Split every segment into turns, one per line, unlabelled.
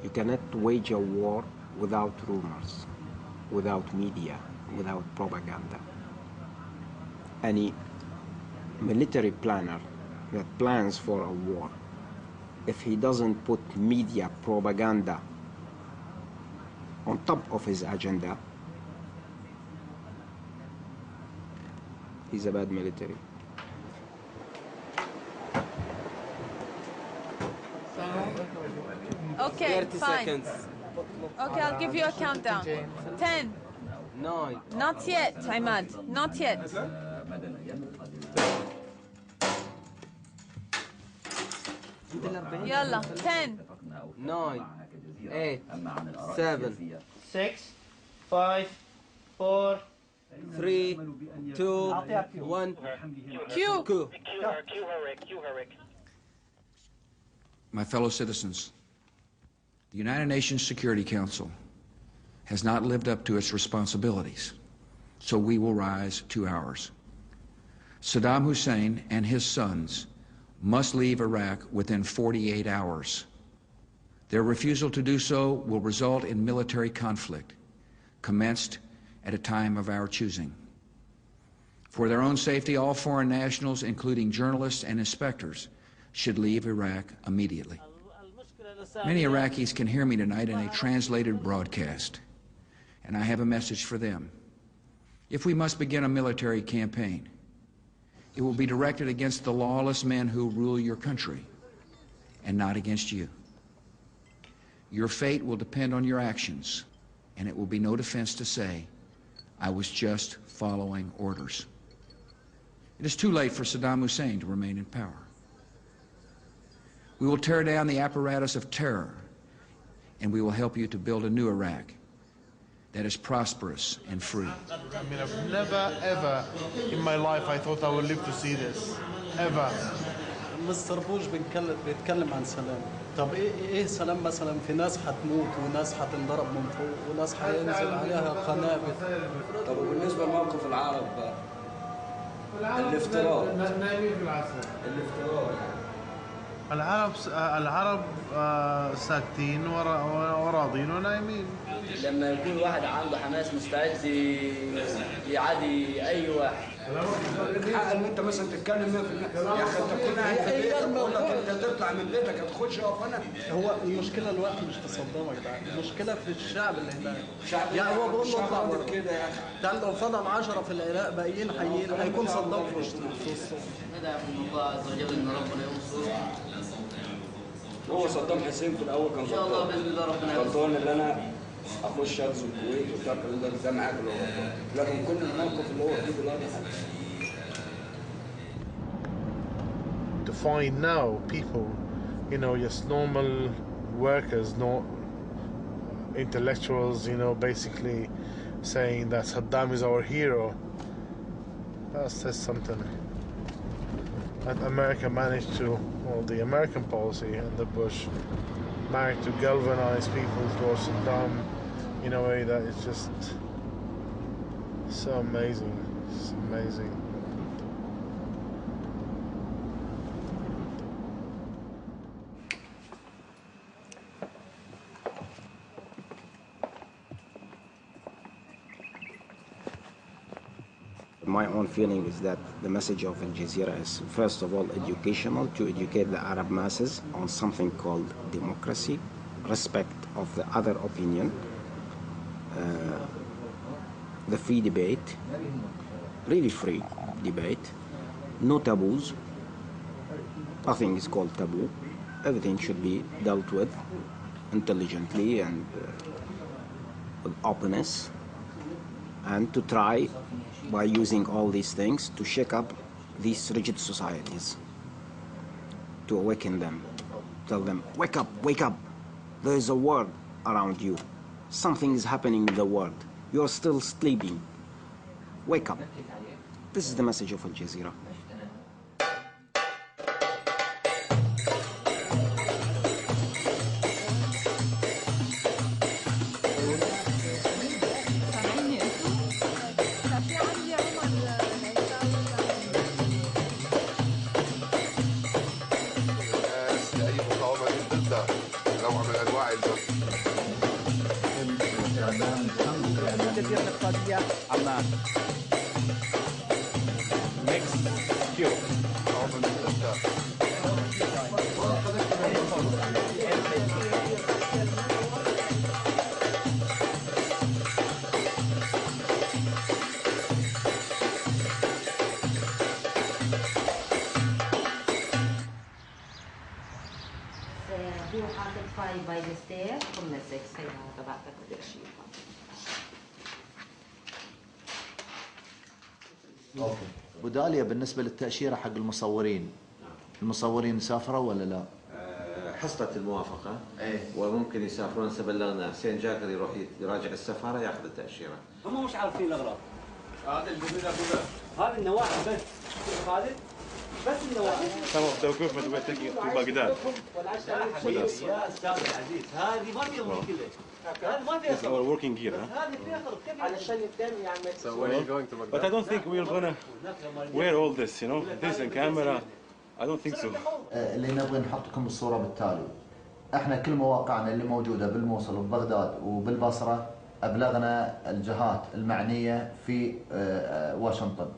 You cannot wage a war without rumors, without media, without propaganda. Any military planner that plans for a war, if he doesn't put media propaganda on top of his agenda, he's a bad military.
Okay,
30
fine.
seconds.
Okay, I'll give you a countdown. 10.
9.
Not yet, Ahmad. Not yet. Yalla, 10.
9. 8. 7.
6 5 4
3. 2. 1.
Q.
Go.
My fellow citizens, the United Nations Security Council has not lived up to its responsibilities, so we will rise to ours. Saddam Hussein and his sons must leave Iraq within 48 hours. Their refusal to do so will result in military conflict, commenced at a time of our choosing. For their own safety, all foreign nationals, including journalists and inspectors, should leave Iraq immediately. Many Iraqis can hear me tonight in a translated broadcast, and I have a message for them. If we must begin a military campaign, it will be directed against the lawless men who rule your country, and not against you. Your fate will depend on your actions, and it will be no defense to say, I was just following orders. It is too late for Saddam Hussein to remain in power. We will tear down the apparatus of terror, and we will help you to build a new Iraq that is prosperous and free.
I mean, I've never, ever in my life I thought I would live to see this. Ever.
مستر بوش بيتكلم عن سلام. طب ايه سلام مثلا في ناس هتموت وناس هتنضرب من فوق وناس هينزل عليها قنابل.
طب وبالنسبه لموقف العرب بقى الافتراض
العرب ساكتين وراضين ونايمين.
لما يكون واحد عنده حماس مستعد يعادي اي واحد. الحق ان انت مثلا تتكلم 100% يا اخي انت تكون قاعد في بيتك بقول لك انت تطلع من بيتك هتخش اقف انا.
هو المشكله الوقت مش في صدام يا جدعان، المشكله في الشعب اللي هناك. يعني هو بيقول له اطلع كده يا اخي. ده لو فضل 10 في العراق باقيين حيين هيكون صدام في وسطهم.
ندعي من الله عز وجل ان ربنا ينصره. هو صدام حسين في الاول كان ان شاء الله باذن الله ربنا غلطان اللي انا اخش اغزو الكويت وترك ده معاك اللي هو لكن كل الموقف اللي هو فيه دلوقتي
To find now people, you know, just normal workers, not intellectuals, you know, basically saying that Saddam is our hero, that says something. And America managed to, well, the American policy and the Bush managed to galvanize people towards Saddam in a way that is just so amazing. It's amazing.
My own feeling is that the message of Al Jazeera is, first of all, educational, to educate the Arab masses on something called democracy, respect of the other opinion, the free debate, really free debate, no taboos. Nothing is called taboo. Everything should be dealt with intelligently and with openness, and to try by using all these things to shake up these rigid societies, to awaken them, tell them, wake up, wake up. There is a world around you. Something is happening in the world. You're still sleeping. Wake up. This is the message of Al Jazeera.
لأي مقاومة ضد نوع من أنواع البث. حمام. Mix Q.
هو حاطط 5 باي ميستيك قمنا 6 هي تبعتك بدك شيء.
اوكي. وداليا بالنسبه للتاشيره حق المصورين، المصورين سافروا ولا لا؟
حصلت الموافقه
ايه
وممكن يسافرون. بلغنا حسين جاكر يروح يراجع السفاره ياخذ التاشيره.
هم مش عارفين الاغراض. هذا الجميل هذا النواحي بس. هذا بس النواحي.
Some of the equipment we're taking to Baghdad.
يا استاذ العزيز هذه ما فيها مشكله. هذه ما فيها
This is our working gear.
هذه فيها خرب علشان الدم يعمل.
So when are you going to Baghdad? But I don't think we're gonna wear all this, you know, this and camera. I don't think so.
اللي نبغى نحطكم بالصوره بالتالي. احنا كل مواقعنا اللي موجوده بالموصل وبغداد وبالبصره ابلغنا الجهات المعنيه في واشنطن.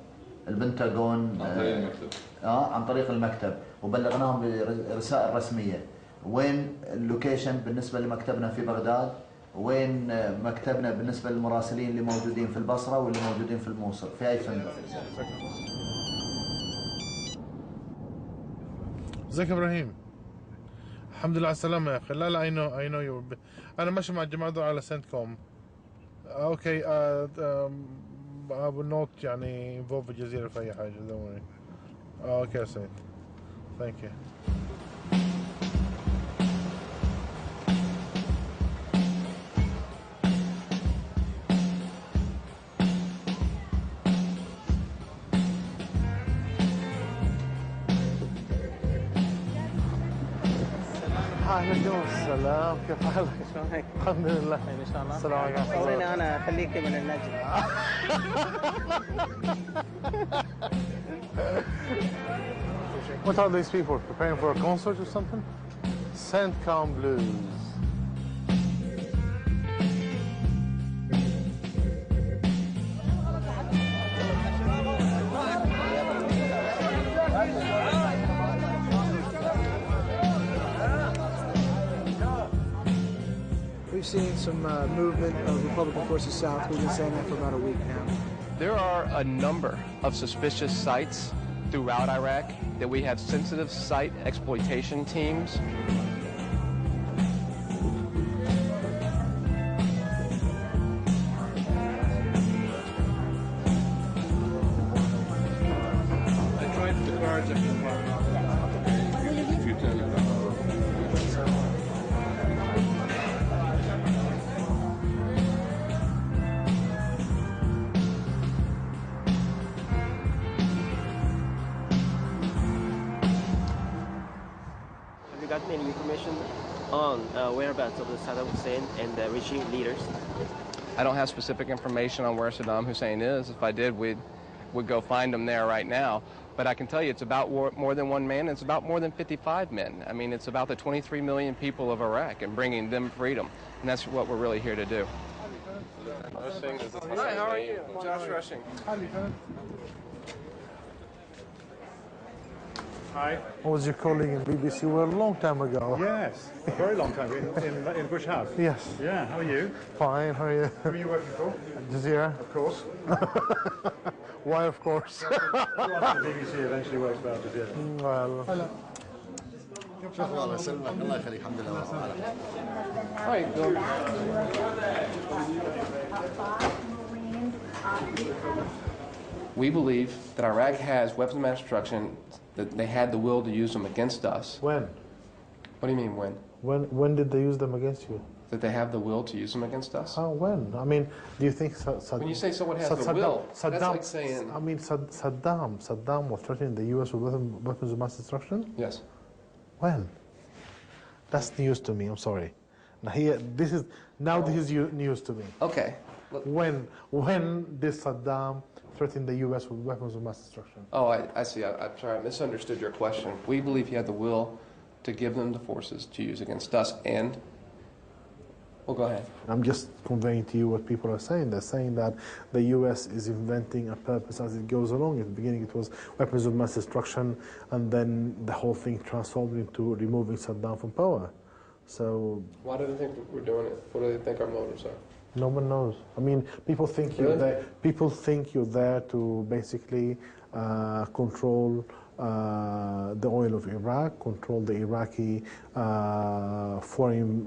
البنتاغون
عن طريق المكتب.
عن طريق المكتب وبلغناهم برسائل رسميه. وين اللوكيشن بالنسبه لمكتبنا في بغداد؟ وين مكتبنا بالنسبه للمراسلين اللي موجودين في البصره واللي موجودين في الموصل في اي فندق.
ازيك ابراهيم؟ الحمد لله على السلامه يا اخي. لا لا اي نو يو. انا ماشي مع الجماعه دول على سنت كوم. اوكي I will not يعني involve الجزيرة في أي حاجة. don't worry. اوكي سيد. thank you. عليكم السلام، كيف حالك؟
شلونك؟
الحمد لله.
ان شاء الله.
السلام عليكم.
صوريني انا خليك من النجم.
What are these people preparing for a concert or something? Sandcom Blues.
We've seen some movement of Republican forces south. We've been saying that for about a week now.
There are a number of suspicious sites throughout Iraq that we have sensitive site exploitation teams.
I tried the cards if you tell me that.
Have you gotten any information on whereabouts of the Saddam Hussein and the regime leaders?
I don't have specific information on where Saddam Hussein is. If I did, we'd go find him there right now. But I can tell you it's about more than one man. It's about more than 55 men. I mean, it's about the 23 million people of Iraq and bringing them freedom. And that's what we're really here to do. Hi, how are you? Josh Rushing.
Hi. I was your colleague in BBC World a long time ago.
Yes, a very long time in Bush House.
Yes.
Yeah, how are you?
Fine, how are you?
Who are you working for?
Jazeera.
Of course.
Why, of course?
The BBC eventually works for Al Jazeera.
Well.
شكرا الله يسلمك الله يخليك الحمد لله.
Hi, Bill. We believe that Iraq has weapons of mass destruction, that they had the will to use them against us.
When?
What do you mean when?
When did they use them against you?
That they have the will to use them against us?
How? When? I mean, do you think Saddam?
When you say someone has the will, that's like saying...
I mean, Saddam was threatening the U.S. with weapons of mass destruction?
Yes.
When? That's news to me. I'm sorry. Now this is news to me.
Okay.
When did Saddam threaten the U.S. with weapons of mass destruction?
Oh, I see. I'm sorry. I misunderstood your question. We believe he had the will to give them the forces to use against us, and Well, go ahead.
I'm just conveying to you what people are saying. They're saying that the U.S. is inventing a purpose as it goes along. At the beginning, it was weapons of mass destruction, and then the whole thing transformed into removing Saddam from power. So
why do they think we're doing it? What do they think our motives are?
no one knows. I mean, people think you're there. People think you're there to basically control the oil of Iraq, control the Iraqi foreign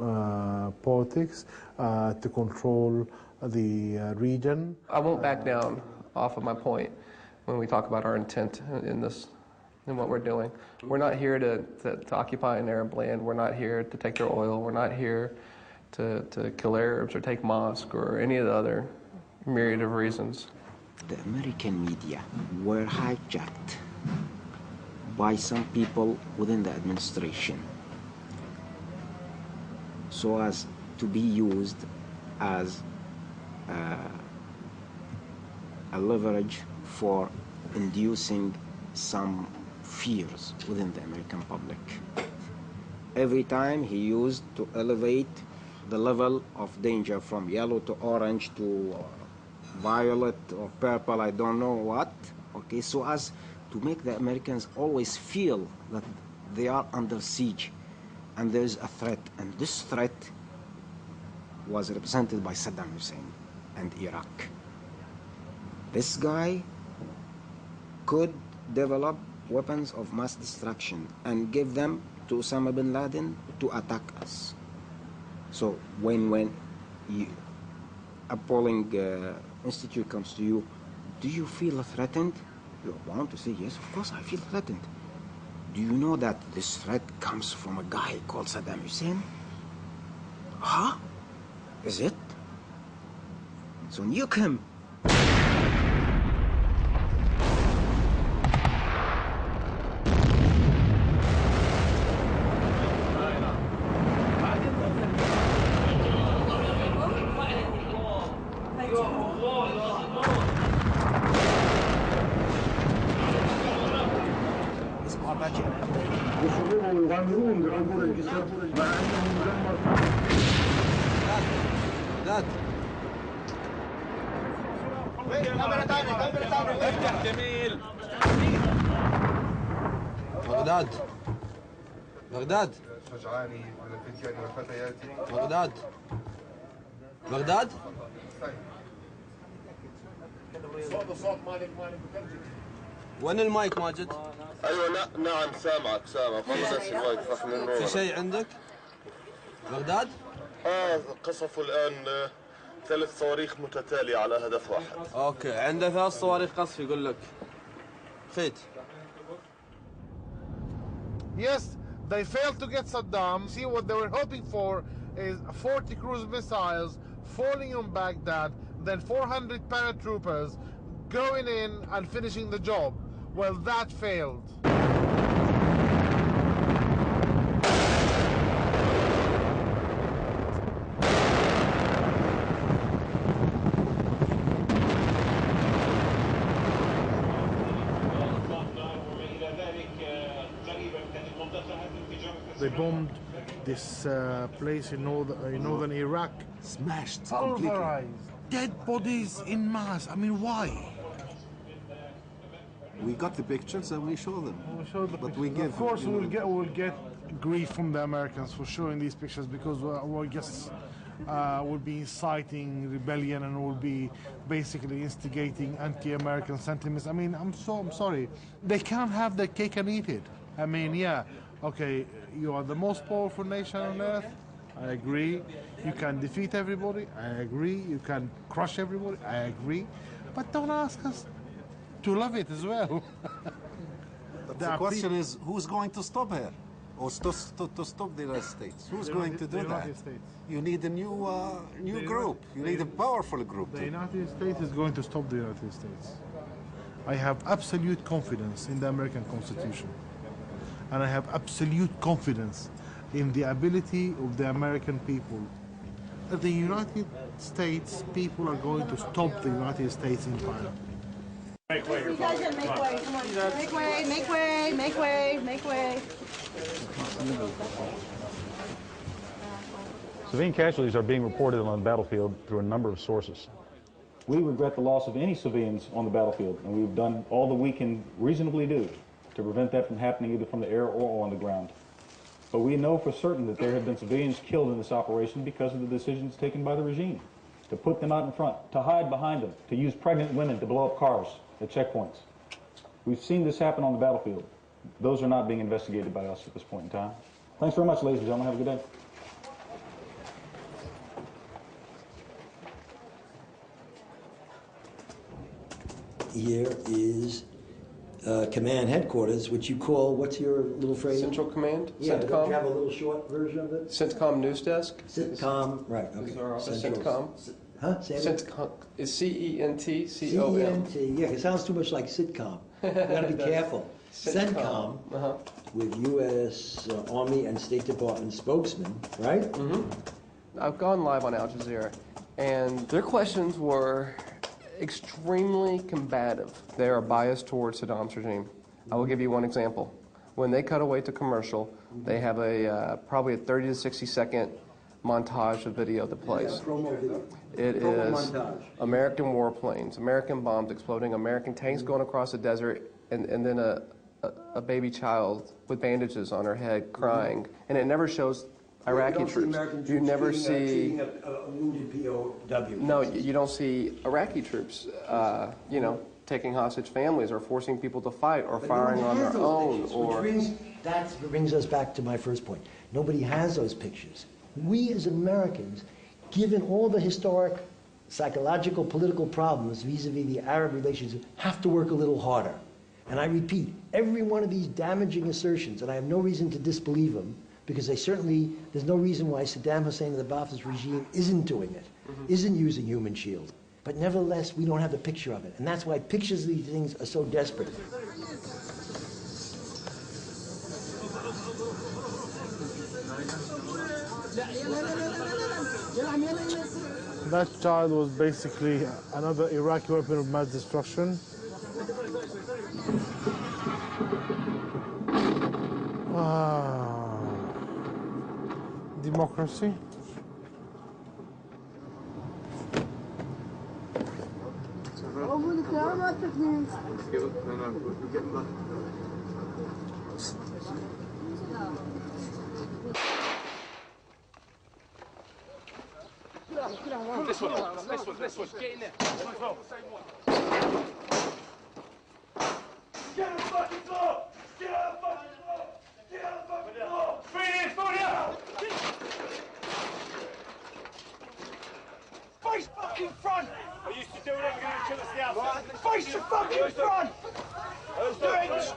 politics, to control the region.
I won't back down off of my point when we talk about our intent in this, in what we're doing. We're not here to occupy an Arab land. We're not here to take their oil. We're not here to kill Arabs or take mosque or any of the other myriad of reasons.
The American media were hijacked by some people within the administration so as to be used as a leverage for inducing some fears within the American public. Every time he used to elevate the level of danger from yellow to orange to violet or purple, I don't know what, okay, so as to make the Americans always feel that they are under siege and there's a threat, and this threat was represented by Saddam Hussein and Iraq. This guy could develop weapons of mass destruction and give them to Osama bin Laden to attack us. So when a polling institute comes to you, do you feel threatened? You want to say, yes, of course I feel threatened. Do you know that this threat comes from a guy called Saddam Hussein? Huh? Is it? So nuke him.
بغداد بغداد بغداد بغداد وين المايك ماجد؟
ايوه لا نعم سامعك والله بس المايك راح من النور.
في شيء عندك؟ بغداد؟
قصفوا الان 3 صواريخ متتالية على هدف واحد.
اوكي عنده 3 صواريخ قصف يقول لك. خيت.
Yes, they failed to get Saddam. See, what they were hoping for is 40 cruise missiles falling on Baghdad, then 400 paratroopers going in and finishing the job. Well, that failed. They bombed this place in northern Iraq.
Smashed
Pulverized. Dead bodies in mass. I mean, why?
We got the pictures and we show them.
We'll show the
but
pictures.
we give.
Of course, we'll get grief from the Americans for showing these pictures because we'll just will be inciting rebellion and will be basically instigating anti-American sentiments. I mean, I'm sorry. They can't have their cake and eat it. I mean, yeah, okay, you are the most powerful nation on earth. I agree. You can defeat everybody. I agree. You can crush everybody. I agree. But don't ask us to love it as well.
But the question is, who's going to stop her? Or to stop the United States? Who's going to do that?
United States.
You need a new group. You need a powerful group.
The United States is going to stop the United States. I have absolute confidence in the American Constitution. And I have absolute confidence in the ability of the American people. The United States people are going to stop the United States empire.
Make way, make way, come on. Make way, make way, make way, make way.
Civilian casualties are being reported on the battlefield through a number of sources. We regret the loss of any civilians on the battlefield, and we've done all that we can reasonably do to prevent that from happening either from the air or on the ground. But we know for certain that there have been civilians killed in this operation because of the decisions taken by the regime to put them out in front, to hide behind them, to use pregnant women to blow up cars at checkpoints. We've seen this happen on the battlefield. Those are not being investigated by us at this point in time. Thanks very much, ladies and gentlemen. Have a good day.
Here is command headquarters, which you call, what's your little phrase?
Central Command?
Yeah,
CENTCOM.
don't you have a little short version of it?
CENTCOM News Desk.
CENTCOM, right, okay.
Is our office
Central.
CENTCOM?
Huh? Say it?
CENTCOM is CENTCOM.
CENT, yeah, it sounds too much like sitcom. You gotta be careful. CENTCOM, with U.S. Army and State Department spokesman, right?
I've gone live on Al Jazeera, and their questions were extremely combative. They are biased towards Saddam's regime. I will give you one example. When they cut away to commercial, they have a probably a 30 to 60 second montage of video that plays.
Promo video.
It
Promo
is
montage.
American warplanes, American bombs exploding, American tanks going across the desert, and then a baby child with bandages on her head crying. And it never shows Iraqi troops. You never see
a wounded POW.
No, you don't see Iraqi troops, taking hostage families or forcing people to fight or firing on their own.
That brings us back to my first point. Nobody has those pictures. We as Americans, given all the historic, psychological, political problems vis-a-vis the Arab relations, have to work a little harder. And I repeat, every one of these damaging assertions, and I have no reason to disbelieve them, because there's no reason why Saddam Hussein and the Ba'athist regime isn't doing it, isn't using human shield. But nevertheless, we don't have a picture of it. And that's why pictures of these things are so desperate.
That child was basically another Iraqi weapon of mass destruction. Democracy.
This one, get in there. Get on the fucking floor! Get on the fucking floor! Get on the fucking floor! Food here! Face fucking front! I used to do it, we're going to kill us the outside. Face the fucking front! Who's doing it?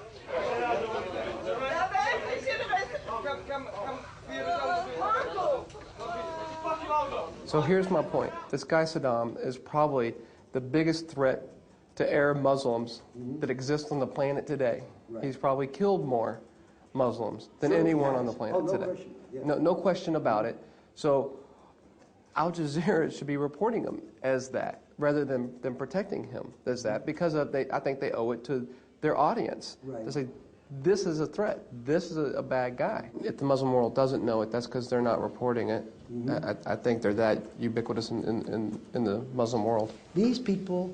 So here's my point. This guy Saddam is probably the biggest threat to Arab Muslims that exist on the planet today.
Right.
He's probably killed more Muslims than anyone on the planet today.
Question. Yeah.
No question about it. So Al Jazeera should be reporting him as that rather than protecting him as that, because I think they owe it to their audience to say, this is a threat. This is a bad guy. If the Muslim world doesn't know it, that's because they're not reporting it. I think they're that ubiquitous in the Muslim world.
These people,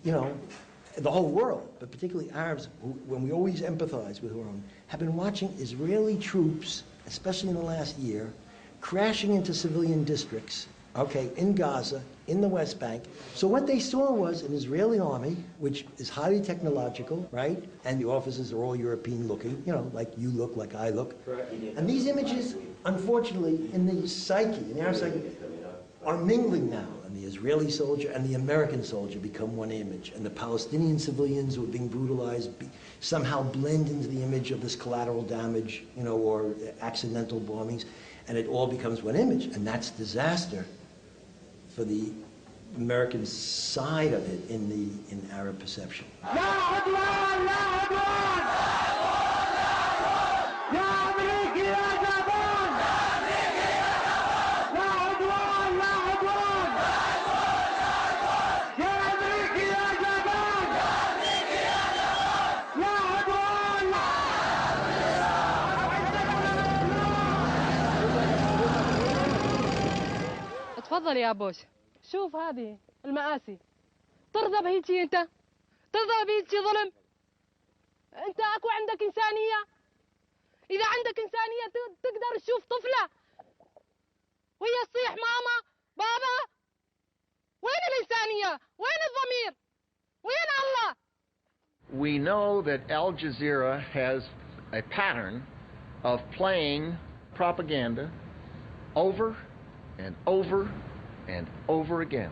the whole world, but particularly Arabs, when we always empathize with our own, have been watching Israeli troops, especially in the last year, crashing into civilian districts, in Gaza, in the West Bank. So what they saw was an Israeli army, which is highly technological, right? And the officers are all European looking, like you look, like I look. And these images, unfortunately, in the psyche, in our psyche, are mingling now. And the Israeli soldier and the American soldier become one image. And the Palestinian civilians who are being brutalized somehow blend into the image of this collateral damage, or accidental bombings. And it all becomes one image. And that's disaster for the American side of it in Arab perception.
تفضل يا بوش. شوف هذه المآسي، ترضى بهيك شيء انت؟ ترضى بهيك شيء ظلم؟ انت اكو عندك انسانية؟ اذا عندك انسانية تقدر تشوف طفلة وهي تصيح ماما بابا؟ وين الانسانية؟ وين الضمير؟ وين الله؟
We know that Al Jazeera has a pattern of playing propaganda over and over and over again.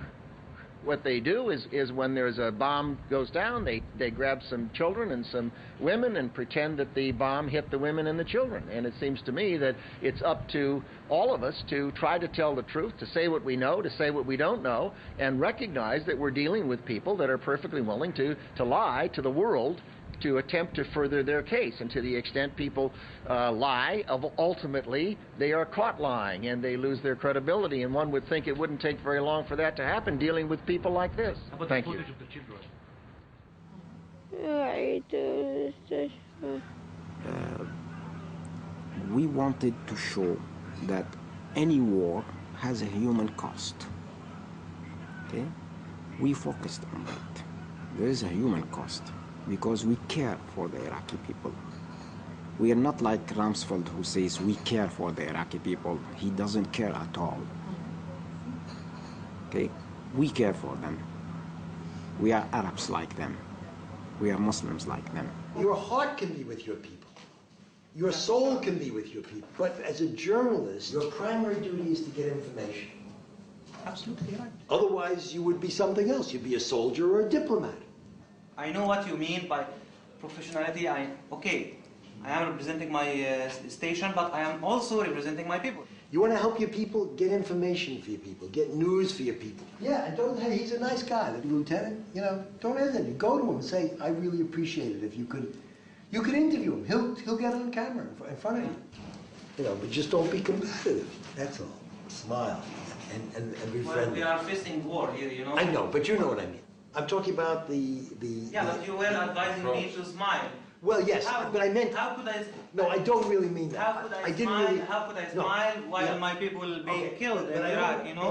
What they do is when there's a bomb goes down, they grab some children and some women and pretend that the bomb hit the women and the children. And it seems to me that it's up to all of us to try to tell the truth, to say what we know, to say what we don't know, and recognize that we're dealing with people that are perfectly willing to lie to the world to attempt to further their case. And to the extent people lie, ultimately they are caught lying and they lose their credibility. And one would think it wouldn't take very long for that to happen dealing with people like this. Thank you.
We wanted to show that any war has a human cost. Okay? We focused on that. There is a human cost, because we care for the Iraqi people. We are not like Rumsfeld, who says we care for the Iraqi people. He doesn't care at all. Okay? We care for them. We are Arabs like them. We are Muslims like them.
Your heart can be with your people. Your soul can be with your people. But as a journalist, your primary duty is to get information.
Absolutely right.
Otherwise, you would be something else. You'd be a soldier or a diplomat.
I know what you mean by professionality. Okay, I am representing my station, but I am also representing my people.
You want to help your people, get information for your people, get news for your people. Yeah, and don't, hey, he's a nice guy, the lieutenant, you know, don't hesitate. Go to him and say, I really appreciate it if you could interview him. He'll get on camera in front of you. You know, but just don't be combative, that's all. Smile and be friendly.
We are facing war here, you know.
I know, but you know what I mean. I'm talking about the
Yeah, but you were advising me to smile.
Well, yes, but I meant...
How could I...
No, I don't really mean that.
How could I
didn't
smile?
really...
How could I
No.
smile while
Yeah.
my people will be killed in
but I
Iraq,
don't-
you know?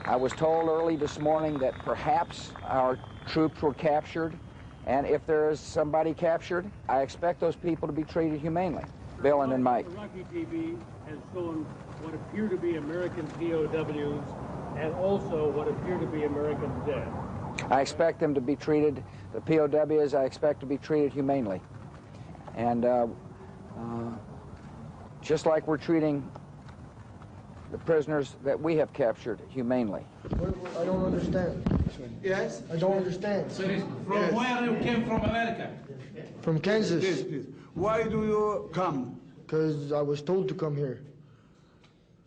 I was told early this morning that perhaps our troops were captured, and if there is somebody captured, I expect those people to be treated humanely. Bill and then Mike.
Iraqi TV has shown what appear to be American POWs and also what appear to be American dead.
I expect them to be treated, the POWs, I expect to be treated humanely. And just like we're treating the prisoners that we have captured humanely.
I don't understand.
Yes?
I don't understand.
From where you came from America?
From Kansas.
Please. Why do you come?
Because I was told to come here.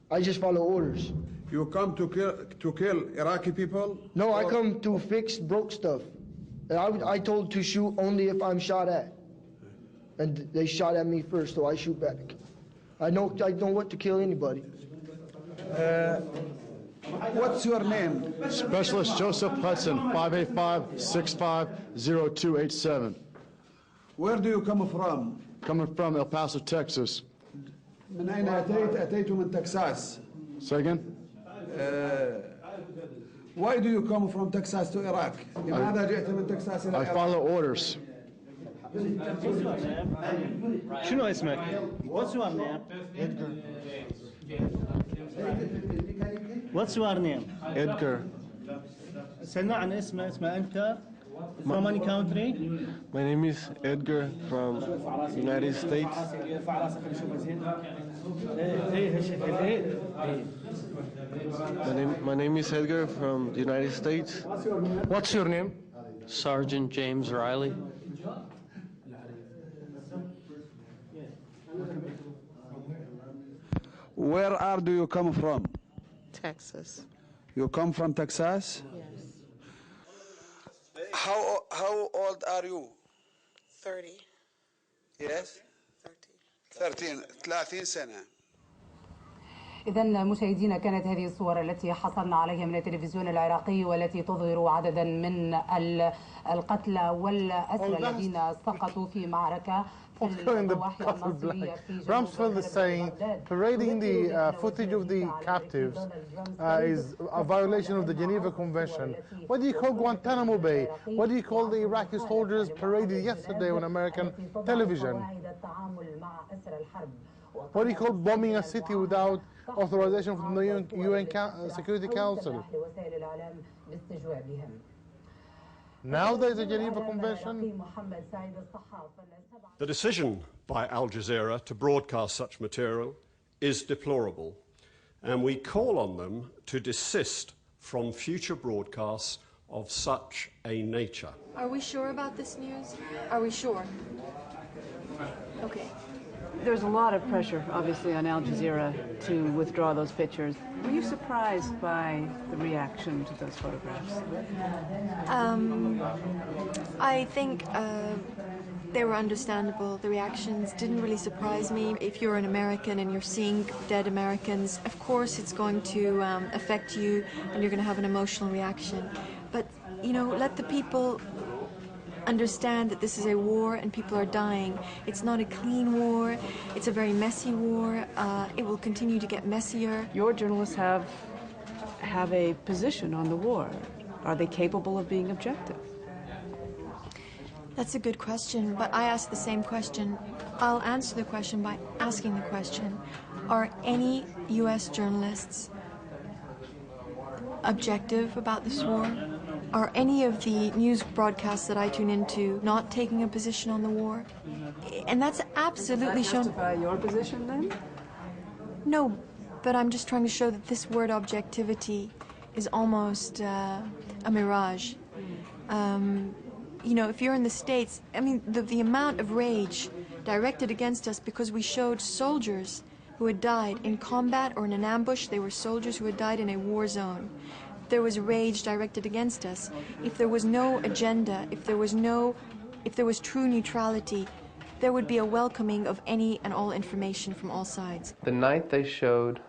I just follow orders.
You come to kill Iraqi people?
No, I come to fix broke stuff. And I told to shoot only if I'm shot at. And they shot at me first, so I shoot back. I know what to kill anybody.
What's your name?
Specialist Joseph Hudson, 585-650287.
Where do you come from?
Coming from El Paso, Texas.
من أين أتيت؟ أتيت من تكساس.
Say again?
Why do you come from Texas to Iraq? لماذا جئت من تكساس إلى
I
العراق؟
follow orders.
شنو اسمك؟ What's your name? Edgar. What's your name?
Edgar.
سمعنا عن اسمه أنت from any country?
My name is Edgar from United States. My name is Edgar from the United States.
What's your name?
Sergeant James Riley.
Where do you come from?
Texas.
You come from Texas?
Yes.
How old are you?
30.
Yes? 30 سنة.
إذا مشاهدينا كانت هذه الصور التي حصلنا عليها من التلفزيون العراقي والتي تظهر عددا من القتلى والأسرى الذين سقطوا في معركة في الضواحي الناصرية في جنوب
Rumsfeld is saying parading the footage of the captives is a violation of the Geneva Convention. What do you call Guantanamo Bay? What do you call the Iraqi soldiers paraded yesterday on American television? What do you call bombing a city without authorization from the UN Security Council? Now there's a Geneva Convention.
The decision by Al Jazeera to broadcast such material is deplorable, and we call on them to desist from future broadcasts of such a nature.
Are we sure about this news? Are we sure? Okay.
There's a lot of pressure, obviously, on Al Jazeera to withdraw those pictures. Were you surprised by the reaction to those photographs?
I think they were understandable. The reactions didn't really surprise me. If you're an American and you're seeing dead Americans, of course it's going to affect you and you're going to have an emotional reaction. But, you know, let the people understand that this is a war and people are dying. It's not a clean war. It's a very messy war. It will continue to get messier.
Your journalists have a position on the war. Are they capable of being objective?
That's a good question, but I ask the same question. I'll answer the question by asking the question. Are any U.S. journalists objective about this war? Are any of the news broadcasts that I tune into not taking a position on the war? And that's absolutely shown.
Does that justify your position then?
No, but I'm just trying to show that this word objectivity is almost a mirage. You know, if you're in the States, I mean, the amount of rage directed against us because we showed soldiers who had died in combat or in an ambush. They were soldiers who had died in a war zone. There was rage directed against us. If there was no agenda, if there was true neutrality, there would be a welcoming of any and all information from all sides.
The night they showed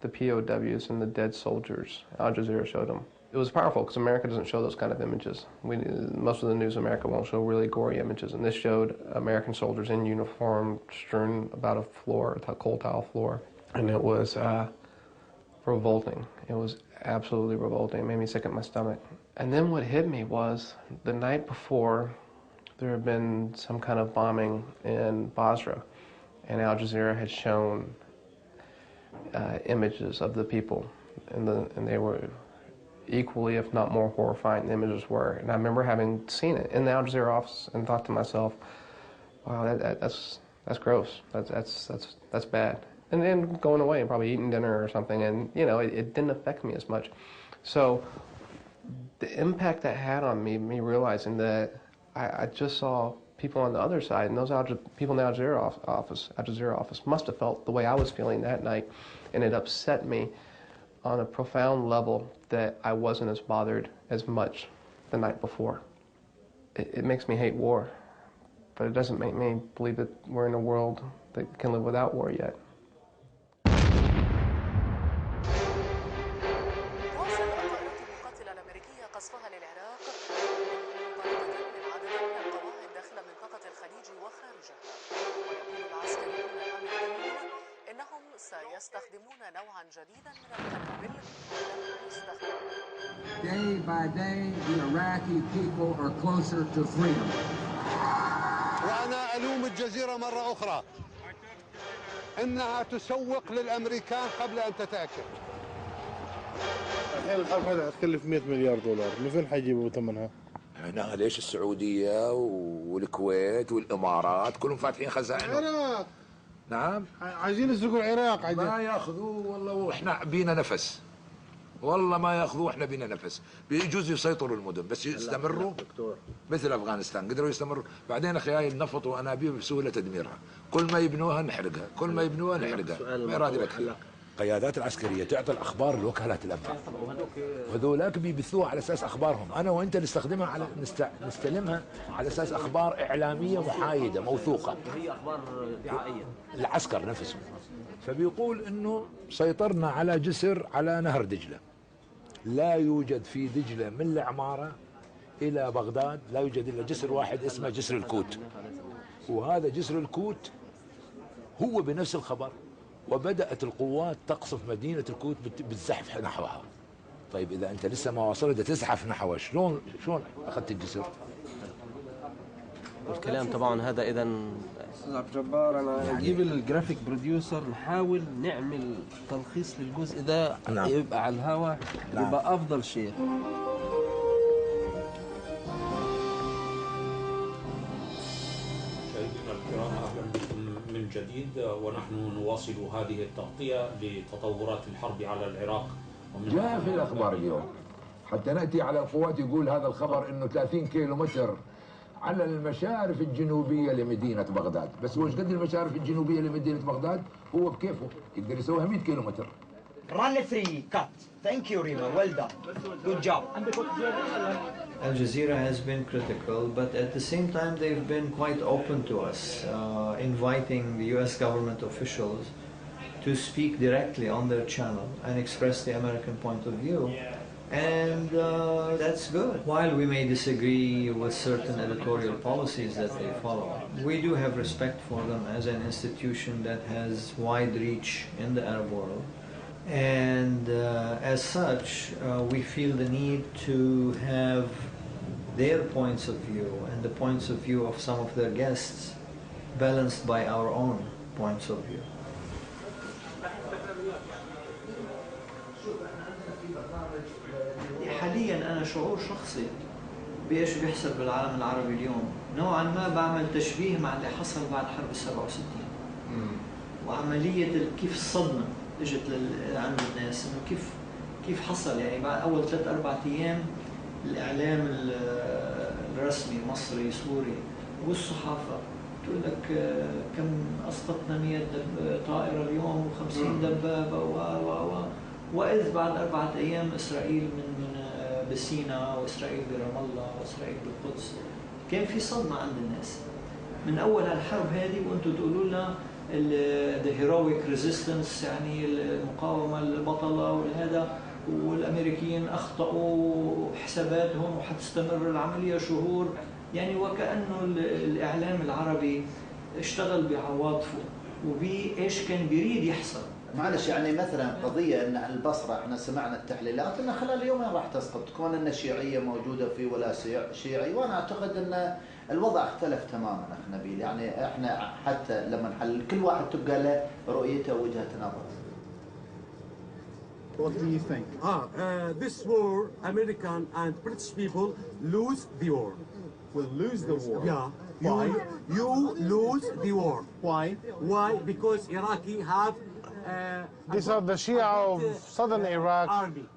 the POWs and the dead soldiers, Al Jazeera showed them. It was powerful because America doesn't show those kind of images. Most of the news in America won't show really gory images, and this showed American soldiers in uniform strewn about a floor, a coal tile floor, and it was revolting. It was absolutely revolting. It made me sick at my stomach. And then what hit me was the night before there had been some kind of bombing in Basra, and Al Jazeera had shown images of the people, and they were equally, if not more horrifying, the images were. And I remember having seen it in the Al Jazeera office and thought to myself, wow, that's gross. That's bad. And then going away and probably eating dinner or something, and you know, it didn't affect me as much. So the impact that had on me realizing that I just saw people on the other side, and those people in the Al Jazeera office must have felt the way I was feeling that night, and it upset me on a profound level that I wasn't as bothered as much the night before. It makes me hate war, but it doesn't make me believe that we're in a world that can live without war yet.
Day by day, the Iraqi people are closer to freedom.
وأنا ألوم الجزيرة مرة أخرى إنها تسوق للأمريكان قبل أن تتأكد.
الحين الحرب هذه هتكلف 100 مليار دولار، من فين حيجيبوا ثمنها؟
هنا ليش السعودية والكويت والإمارات كلهم فاتحين خزائن؟
العراق.
نعم.
عايزين يسرقوا العراق.
ما ياخذوه والله، واحنا بينا نفس. والله ما ياخذوه، احنا بينا نفس، بيجوز يسيطروا المدن بس يستمروا مثل افغانستان قدروا يستمروا. بعدين اخي النفط وانابيب بسهوله تدميرها، كل ما يبنوها نحرقها، كل ما يبنوها نحرقها، ما يراد لك. القيادات العسكريه تعطي الاخبار لوكالات الانباء، وهذولاك بيبثوها على اساس اخبارهم، انا وانت نستخدمها على نستلمها على اساس اخبار اعلاميه محايده موثوقه.
هي اخبار دعائيه.
العسكر نفسه فبيقول انه سيطرنا على جسر على نهر دجله، لا يوجد في دجله من العماره الى بغداد لا يوجد الا جسر واحد اسمه جسر الكوت، وهذا جسر الكوت هو بنفس الخبر، وبدأت القوات تقصف مدينة الكوت بالزحف نحوها. طيب إذا أنت لسه ما وصلت تزحف نحوها، شلون أخذت الجسر؟
الكلام طبعا هذا إذا
أستاذ عبد الجبار أنا أجيب الجرافيك بروديوسر نحاول نعمل تلخيص للجزء ده. نعم. يبقى على الهواء. نعم. يبقى أفضل شيء.
من جديد، ونحن نواصل هذه التغطية لتطورات الحرب على العراق.
جاء في الأخبار اليوم حتى نأتي على القوات يقول هذا الخبر إنه 30 كيلو متر على المشارف الجنوبية لمدينة بغداد، بس هو ايش قد المشارف الجنوبية لمدينة بغداد؟ هو بكيفه يقدر يسويها 100 كيلو متر.
Run a free cut. Thank you, Rima. Well done. Good job.
Al Jazeera has been critical, but at the same time they've been quite open to us, inviting the US government officials to speak directly on their channel and express the American point of view. And that's good. While we may disagree with certain editorial policies that they follow, we do have respect for them as an institution that has wide reach in the Arab world. And as such, we feel the need to have their points of view and the points of view of some of their guests balanced by our own points of view. حاليا أنا شعور شخصي بإيش بيحصل بالعالم العربي اليوم، نوعا ما بعمل تشبيه مع اللي حصل بعد حرب 67 وعملية كيف الصدمة اجت عند الناس، انه كيف حصل يعني بعد اول 3-4 ايام الاعلام الرسمي المصري سوري والصحافه تقول لك كم اسقطنا 100 طائره اليوم و50 دبابه واذ بعد 4 ايام اسرائيل من بسيناء واسرائيل برام الله واسرائيل بالقدس. كان في صدمه عند الناس من اول الحرب هذه، وانتم تقولوا لنا the heroic resistance يعني المقاومة البطلة والهذا، والأمريكيين أخطأوا حساباتهم وحتستمر العملية شهور، يعني وكأنه الإعلام العربي اشتغل بعواطفه وبإيش كان بيريد يحصل.
معلش يعني مثلا قضية أن البصرة احنا سمعنا التحليلات أن خلال يومين راح تسقط، كون أن الشيعية موجودة فيه ولا شيعي، وأنا أعتقد أن الوضع اختلف تماما أخ نبيل، يعني احنا حتى لما نحلل كل واحد تبقى له رؤيته ووجهة نظر.
What do you think? This war, American and British people lose the war.
Will lose the war?
Yeah.
Why?
You lose the war.
Why?
Why? Because Iraqi have
these are the Shia of southern Iraq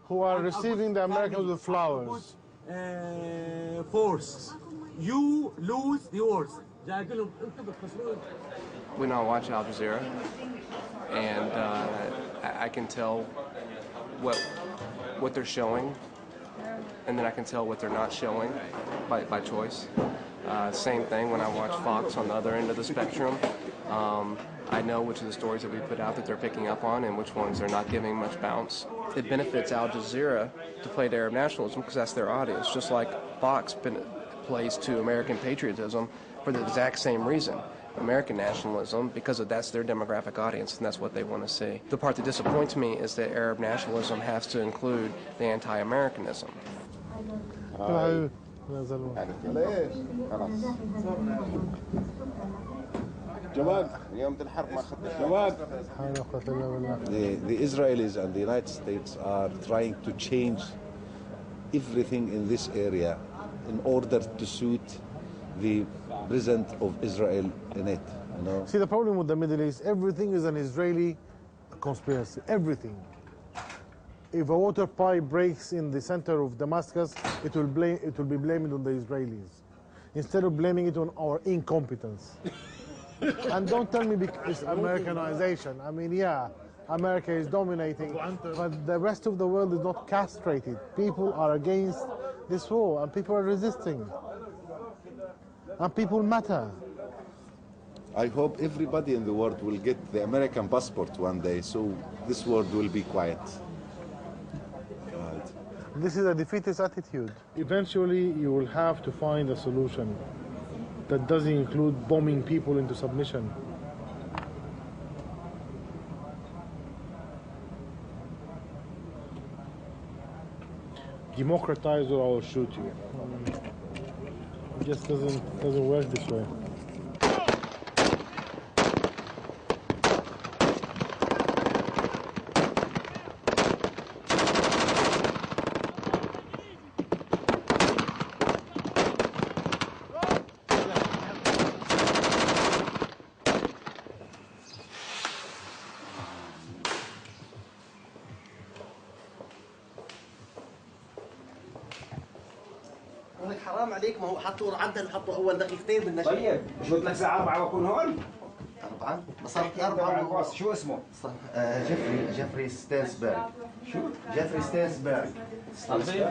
who are receiving the Americans with flowers.
Force. You lose the wars.
We now watch Al Jazeera, and I can tell what they're showing, and then I can tell what they're not showing by choice. Same thing when I watch Fox on the other end of the spectrum. I know which of the stories that we put out that they're picking up on and which ones they're not giving much bounce. It benefits Al Jazeera to play to Arab nationalism because that's their audience, just like Fox plays to American patriotism for the exact same reason. American nationalism, because that's their demographic audience and that's what they want to see. The part that disappoints me is that Arab nationalism has to include the anti-Americanism.
The Israelis and the United States are trying to change everything in this area in order to suit the presence of Israel in it. You know?
See, the problem with the Middle East, everything is an Israeli conspiracy. Everything. if a water pipe breaks in the center of Damascus, it will be blamed on the Israelis, instead of blaming it on our incompetence. And don't tell me it's Americanization. I mean, yeah, America is dominating, but the rest of the world is not castrated. People are against this war, and people are resisting. And people matter.
I hope everybody in the world will get the American passport one day, so this world will be quiet. God.
This is a defeatist attitude. Eventually, you will have to find a solution that doesn't include bombing people into submission. Democratize or I will shoot you. It just doesn't work this way.
حرام عليك، ما هو حطوا عندنا حطوا اول دقيقتين بالنشر.
طيب مش قلت لك الساعة 4 بكون هون؟
4 صارت 4.
شو اسمه؟
جيفري ستانسبرغ.
شو؟
جيفري ستانسبرغ. ستانبرغ.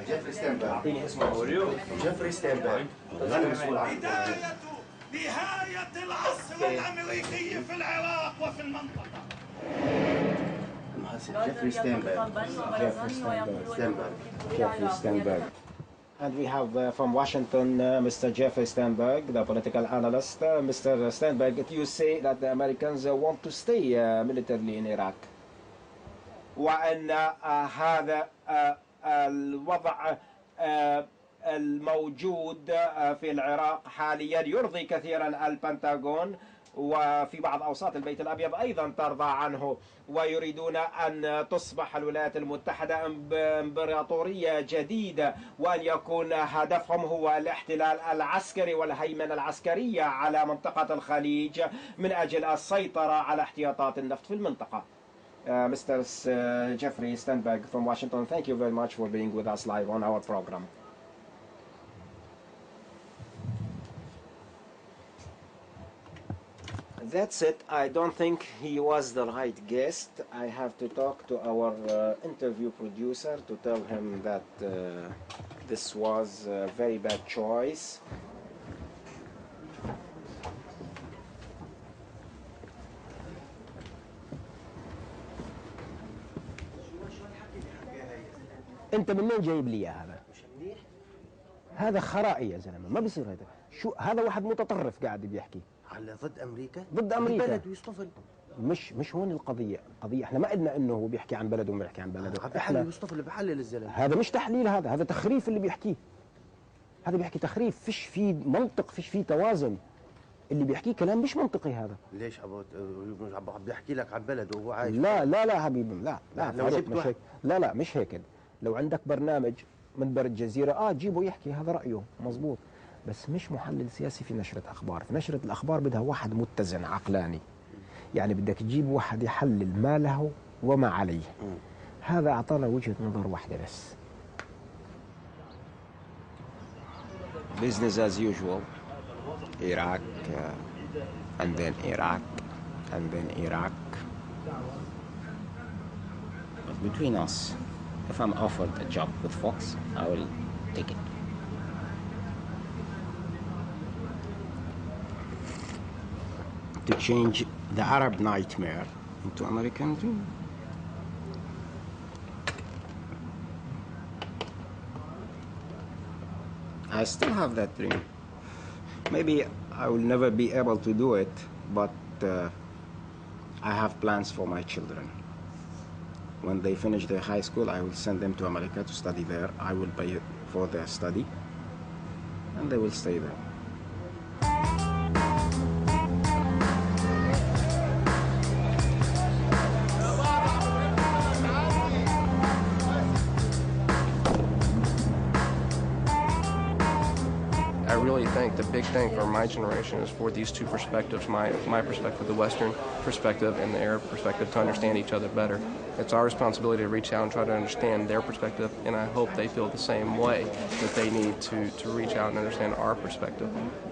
جيفري ستانبرغ.
اعطيني اسمه اوريو.
جيفري ستانبرغ. غني مسؤول عن
نهاية العصر الأمريكي في العراق وفي المنطقة.
Jeffrey Steinberg.
Jeffrey Steinberg. And we have from Washington, Mr. Jeffrey Steinberg, the political analyst. Mr. Steinberg, you say that the Americans want to stay militarily in Iraq. وأن هذا الوضع الموجود في العراق حاليا يرضي كثيرا البنتاغون، وفي بعض أوساط البيت الأبيض أيضا ترضى عنه، ويريدون أن تصبح الولايات المتحدة إمبراطورية جديدة، وأن يكون هدفهم هو الاحتلال العسكري والهيمنة العسكرية على منطقة الخليج من أجل السيطرة على احتياطات النفط في المنطقة. Mr. Jeffrey Steinberg from Washington, thank you very much for being with us live on our program. That's it. I don't think he was the right guest. I have to talk to our interview producer to tell him that this was a very bad choice. انت منين جايب لي هذا؟ هذا خرائي يا زلمه، ما بصير هذا. شو هذا؟ واحد متطرف قاعد بيحكي
على ضد امريكا؟
ضد امريكا.
بلد يصطفل.
مش هون القضيه، احنا ما قلنا انه هو بيحكي عن بلده وما بيحكي عن بلده.
بحلل يصطفل، بحلل الزلمه.
هذا مش تحليل، هذا تخريف اللي بيحكيه. هذا بيحكي تخريف، فيش فيه منطق، فيش فيه توازن. اللي بيحكيه كلام مش منطقي هذا.
ليش بيحكي لك عن بلده وهو عايش؟
لا حبيبي، لا
لو جبت
مش هيك. لا مش هيك. لو عندك برنامج منبر الجزيرة جيبه يحكي، هذا رأيه مزبوط، بس مش محلل سياسي في نشرة أخبار. في نشرة الأخبار بدها واحد متزن عقلاني، يعني بدك تجيب واحد يحلل ما له وما عليه. هذا أعطانا وجهة نظر واحدة بس. Business as usual. Iraq and then Iraq and then Iraq. But between us, if I'm offered a job with Fox, I will take it. To change the Arab nightmare into American dream. I still have that dream. Maybe I will never be able to do it, but I have plans for my children. When they finish their high school, I will send them to America to study there. I will pay for their study, and they will stay there.
I really think the big thing for my generation is for these two perspectives, my perspective, the Western perspective, and the Arab perspective, to understand each other better. It's our responsibility to reach out and try to understand their perspective, and I hope they feel the same way, that they need to reach out and understand our perspective,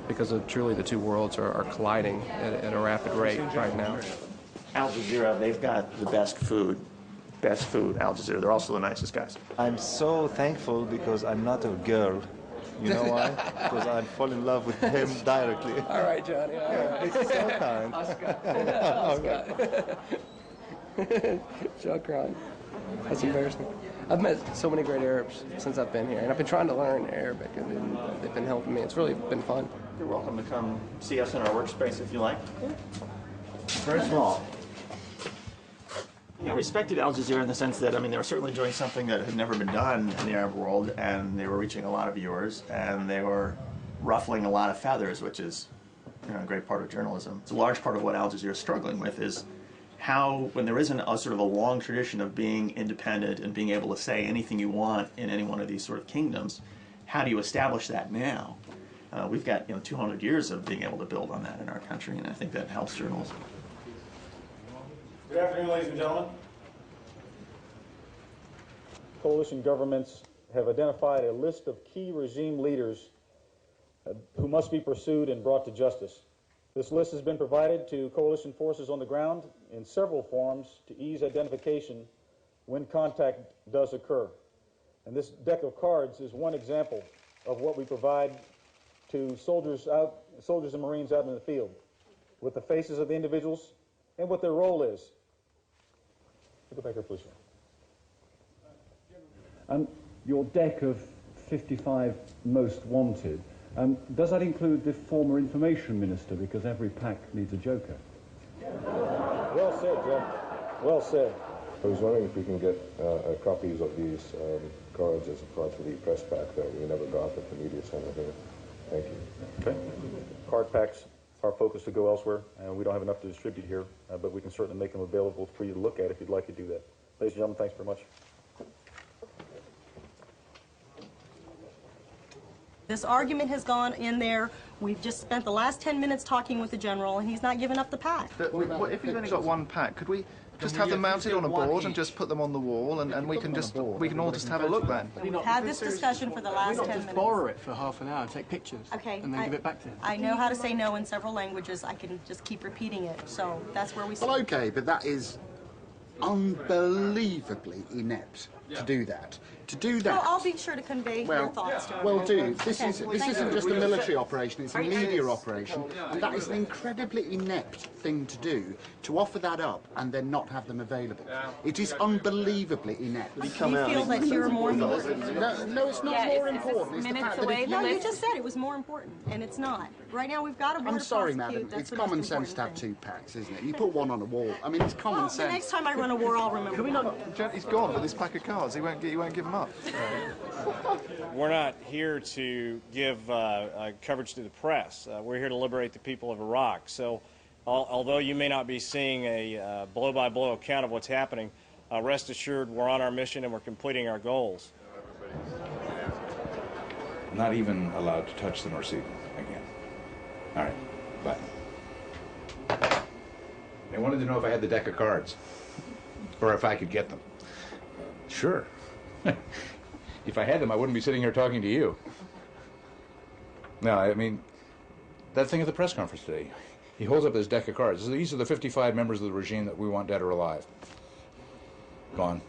because truly the two worlds are colliding at a rapid rate right now.
Al Jazeera, they've got the best food. Best food, Al Jazeera. They're also the nicest guys.
I'm so thankful because I'm not a girl. You know why? Because I'd fall in love with him directly.
All right, Johnny. All right.
It's so kind.
Oscar. Shukran. That's embarrassing. I've met so many great Arabs since I've been here, and I've been trying to learn Arabic, and they've been helping me. It's really been fun.
You're welcome to come see us in our workspace if you like.
Very small.
I respected Al Jazeera in the sense that, I mean, they were certainly doing something that had never been done in the Arab world, and they were reaching a lot of viewers, and they were ruffling a lot of feathers, which is, you know, a great part of journalism. It's a large part of what Al Jazeera is struggling with is how, when there isn't a sort of a long tradition of being independent and being able to say anything you want in any one of these sort of kingdoms, how do you establish that now? We've got, 200 years of being able to build on that in our country, and I think that helps journalism.
Good afternoon, ladies and gentlemen. Coalition governments have identified a list of key regime leaders who must be pursued and brought to justice. This list has been provided to coalition forces on the ground in several forms to ease identification when contact does occur. And this deck of cards is one example of what we provide to soldiers and Marines out in the field, with the faces of the individuals and what their role is. Go back here, please.
Your deck of 55 most wanted, does that include the former information minister? Because every pack needs a joker.
Well said, Jim. Well said.
I was wondering if we can get copies of these cards as a part of the press pack that we never got at the media center here. Thank you.
Okay. Card packs are focused to go elsewhere, and we don't have enough to distribute here, but we can certainly make them available for you to look at if you'd like to do that. Ladies and gentlemen, thanks very much.
This argument has gone in there. We've just spent the last 10 minutes talking with the general, and he's not giving up the pack.
But if you've only got one pack, could we just have them mounted on a board and just put them on the wall, and we can all just have a look then?
We've had this discussion for the last 10 minutes.
Just borrow it for half an hour and take pictures.
Okay.
And then give it back to him.
I know how to say no in several languages. I can just keep repeating it. So that's where we
Well, okay, but that is unbelievably inept to do that. To do that.
No, I'll be sure to convey your thoughts to him.
Well, do. This
Okay.
isn't just a military operation, it's a media operation. And that is an incredibly inept thing to do, to offer that up and then not have them available. It is unbelievably inept.
You feel that you're more important.
No, it's not more important. It's the fact that if
No, you just said it was more important, and it's not. Right now, we've got a border
I'm sorry,
prosecute.
madam. It's
the
common
most
sense to have
important
2 packs, isn't it? You put one on a wall. I mean, it's common
thing.
sense.
The next time I run a war, I'll remember.
Can we not? He's gone with this pack of cards. He won't give them up.
We're not here to give coverage to the press. We're here to liberate the people of Iraq. So although you may not be seeing a blow-by-blow account of what's happening, rest assured we're on our mission and we're completing our goals.
Not even allowed to touch them or see them again. All right, bye. They wanted to know if I had the deck of cards, or if I could get them. Sure. If I had them, I wouldn't be sitting here talking to you. No, I mean, that thing at the press conference today, he holds up his deck of cards. These are the 55 members of the regime that we want dead or alive. Gone.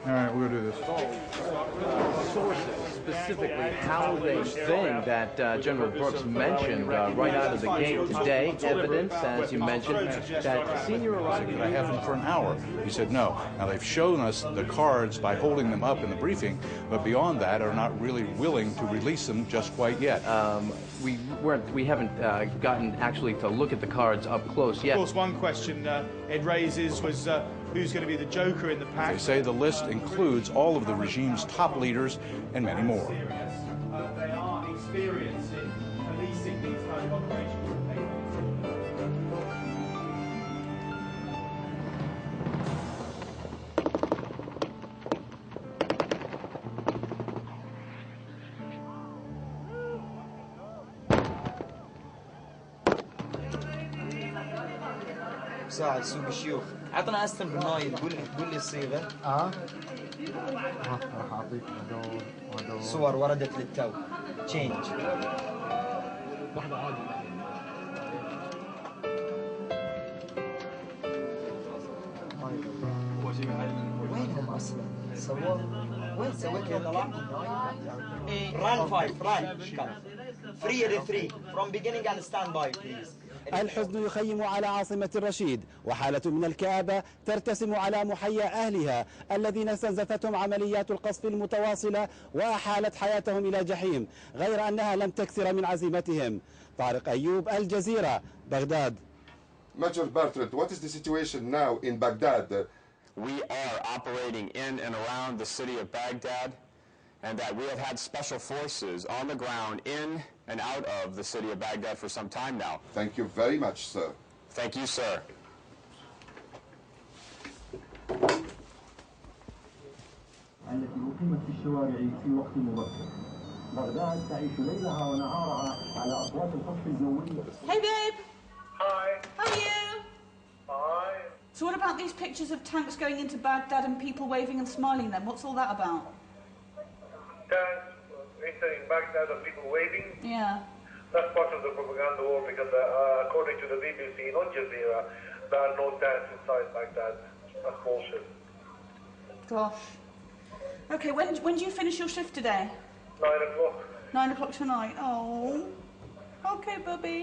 All right, we'll do this.
Sources, specifically how they think that General Brooks mentioned right out of the gate today, evidence, as you mentioned, that senior Iraqi...
Could I have them for an hour? He said no. Now, they've shown us the cards by holding them up in the briefing, but beyond that are not really willing to release them just quite yet.
We haven't gotten actually to look at the cards up close yet.
Of course, one question it raises was who's going to be the joker in the pack.
They say the list includes all of the regime's top leaders and many more.
They are experienced in policing these kind of operations.
مساعد سوق الشيوخ. عطنا استن بالنايل، قول لي الصيغه.
راح اعطيك هذول
صور وردت للتو. تشينج.
واحده عادي.
وينهم اصلا؟ وين سويت يا طلع؟ ران 5 ران 3 from beginning and stand by please.
الحزن يخيم على عاصمة الرشيد، وحالة من الكآبة ترتسم على محيا أهلها الذين استنزفتهم عمليات القصف المتواصلة وأحالت حياتهم إلى جحيم، غير أنها لم تكثر من عزيمتهم. طارق أيوب، الجزيرة، بغداد.
Major Bertrand, what is the situation now in Baghdad?
We are operating in and around the city of Baghdad, and that we have had special forces on the ground in and out of the city of Baghdad for some time now.
Thank you very much, sir.
Thank you, sir.
التي أقيمت في الشوارع في وقت مبكر. بغداد تعيش ليلها ونهارها على أصوات القصف الجوي.
Hey babe.
Hi.
How are you?
Fine.
So what about these pictures of tanks going into Baghdad and people waving and smiling then? What's all that about?
Tanks entering Baghdad and people waving.
Yeah.
That's part of the propaganda war because according to the BBC in Al Jazeera, there are no tanks inside Baghdad. That's bullshit.
Gosh. Okay, when do you finish your shift today?
9 o'clock.
9 o'clock tonight. Oh. Okay, Bubby.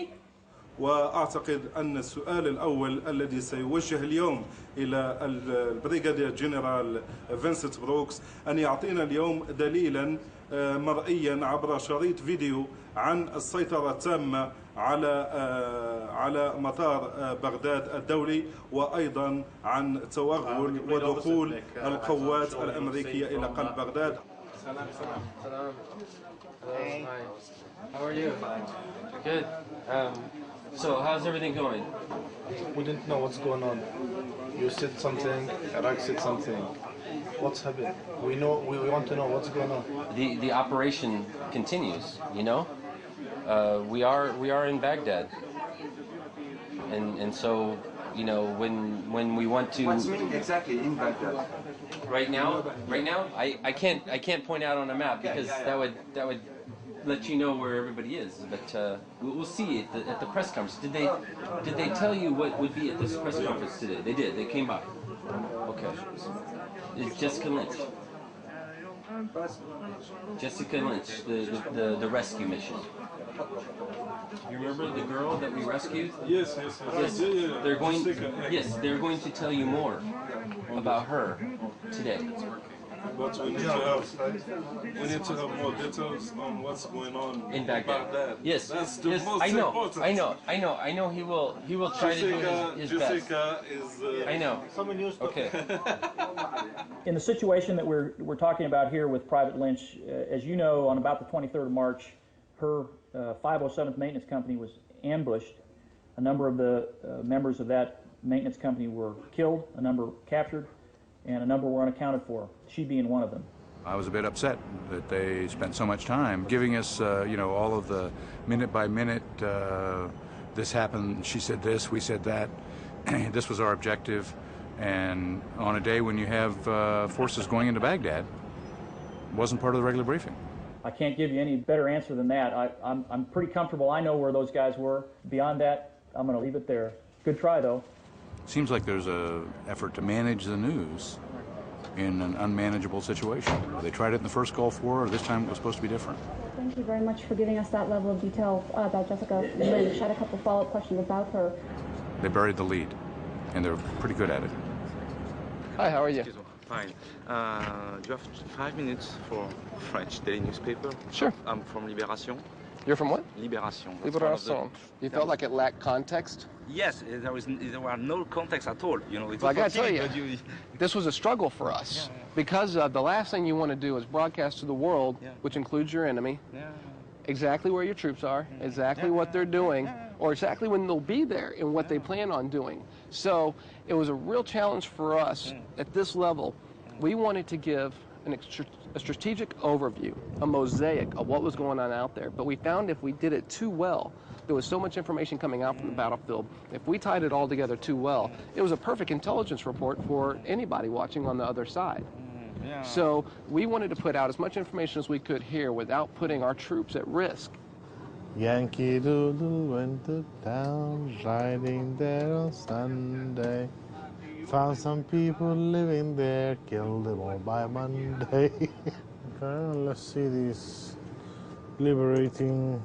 وأعتقد أن السؤال الأول الذي سيوجه اليوم إلى البريغادير جنرال فينسنت بروكس أن يعطينا اليوم دليلا مرئيا عبر شريط فيديو عن السيطرة التامة على مطار بغداد الدولي، وأيضا عن توغل ودخول القوات الأمريكية إلى قلب بغداد.
Salam. Hey. How are you? Good. So how's everything going?
We didn't know what's going on. You said something, Iraq said something. What's happening? We want to know what's going on.
The operation continues, you know? We are in Baghdad. And so, you know, when we want to
What's meaning exactly in Baghdad?
Right now I can't point out on a map because that would let you know where everybody is, but we'll see at the press conference. Did they tell you what would be at this press conference today? They did. They came by. Okay. It's Jessica Lynch. Jessica Lynch, the rescue mission. You remember the girl that we rescued?
Yes.
They're going to tell you more about her today.
But we need to have more details on what's going on
in Baghdad. Yes,
that's the most important.
I know. He will try to do his best.
Jessica is.
I know. Okay.
In the situation that we're talking about here with Private Lynch, as you know, on about the 23rd of March, her 507th Maintenance Company was ambushed. A number of the members of that maintenance company were killed, a number captured, and a number were unaccounted for, she being one of them.
I was a bit upset that they spent so much time giving us, all of the minute by minute, this happened, she said this, we said that, this was our objective, and on a day when you have forces going into Baghdad, it wasn't part of the regular briefing.
I can't give you any better answer than that. I'm pretty comfortable. I know where those guys were. Beyond that, I'm going to leave it there. Good try, though.
Seems like there's an effort to manage the news in an unmanageable situation. They tried it in the first Gulf War, or this time it was supposed to be different. Thank you very much for giving us that level of detail about Jessica Lynch. I had a couple follow-up questions about her. They buried the lead, and they're pretty good at it.
Hi, how are you?
Fine. Do you have 5 minutes for French daily newspaper?
Sure.
I'm from Libération.
You're from what?
Libération.
Libération. You felt like it lacked context?
Yes, there were no context at all.
Well, I got to tell you, this was a struggle for us because the last thing you want to do is broadcast to the world, which includes your enemy, exactly where your troops are, exactly what they're doing, or exactly when they'll be there and what they plan on doing. So it was a real challenge for us at this level. We wanted to give
a strategic overview, a mosaic of what was going on out there. But we found if we did it too well, there was so much information coming out from the battlefield. If we tied it all together too well, it was a perfect intelligence report for anybody watching on the other side. So we wanted to put out as much information as we could here without putting our troops at risk.
Yankee Doodle went to town, riding there on Sunday. Found some people living there, killed them all by Monday. Okay, let's see these liberating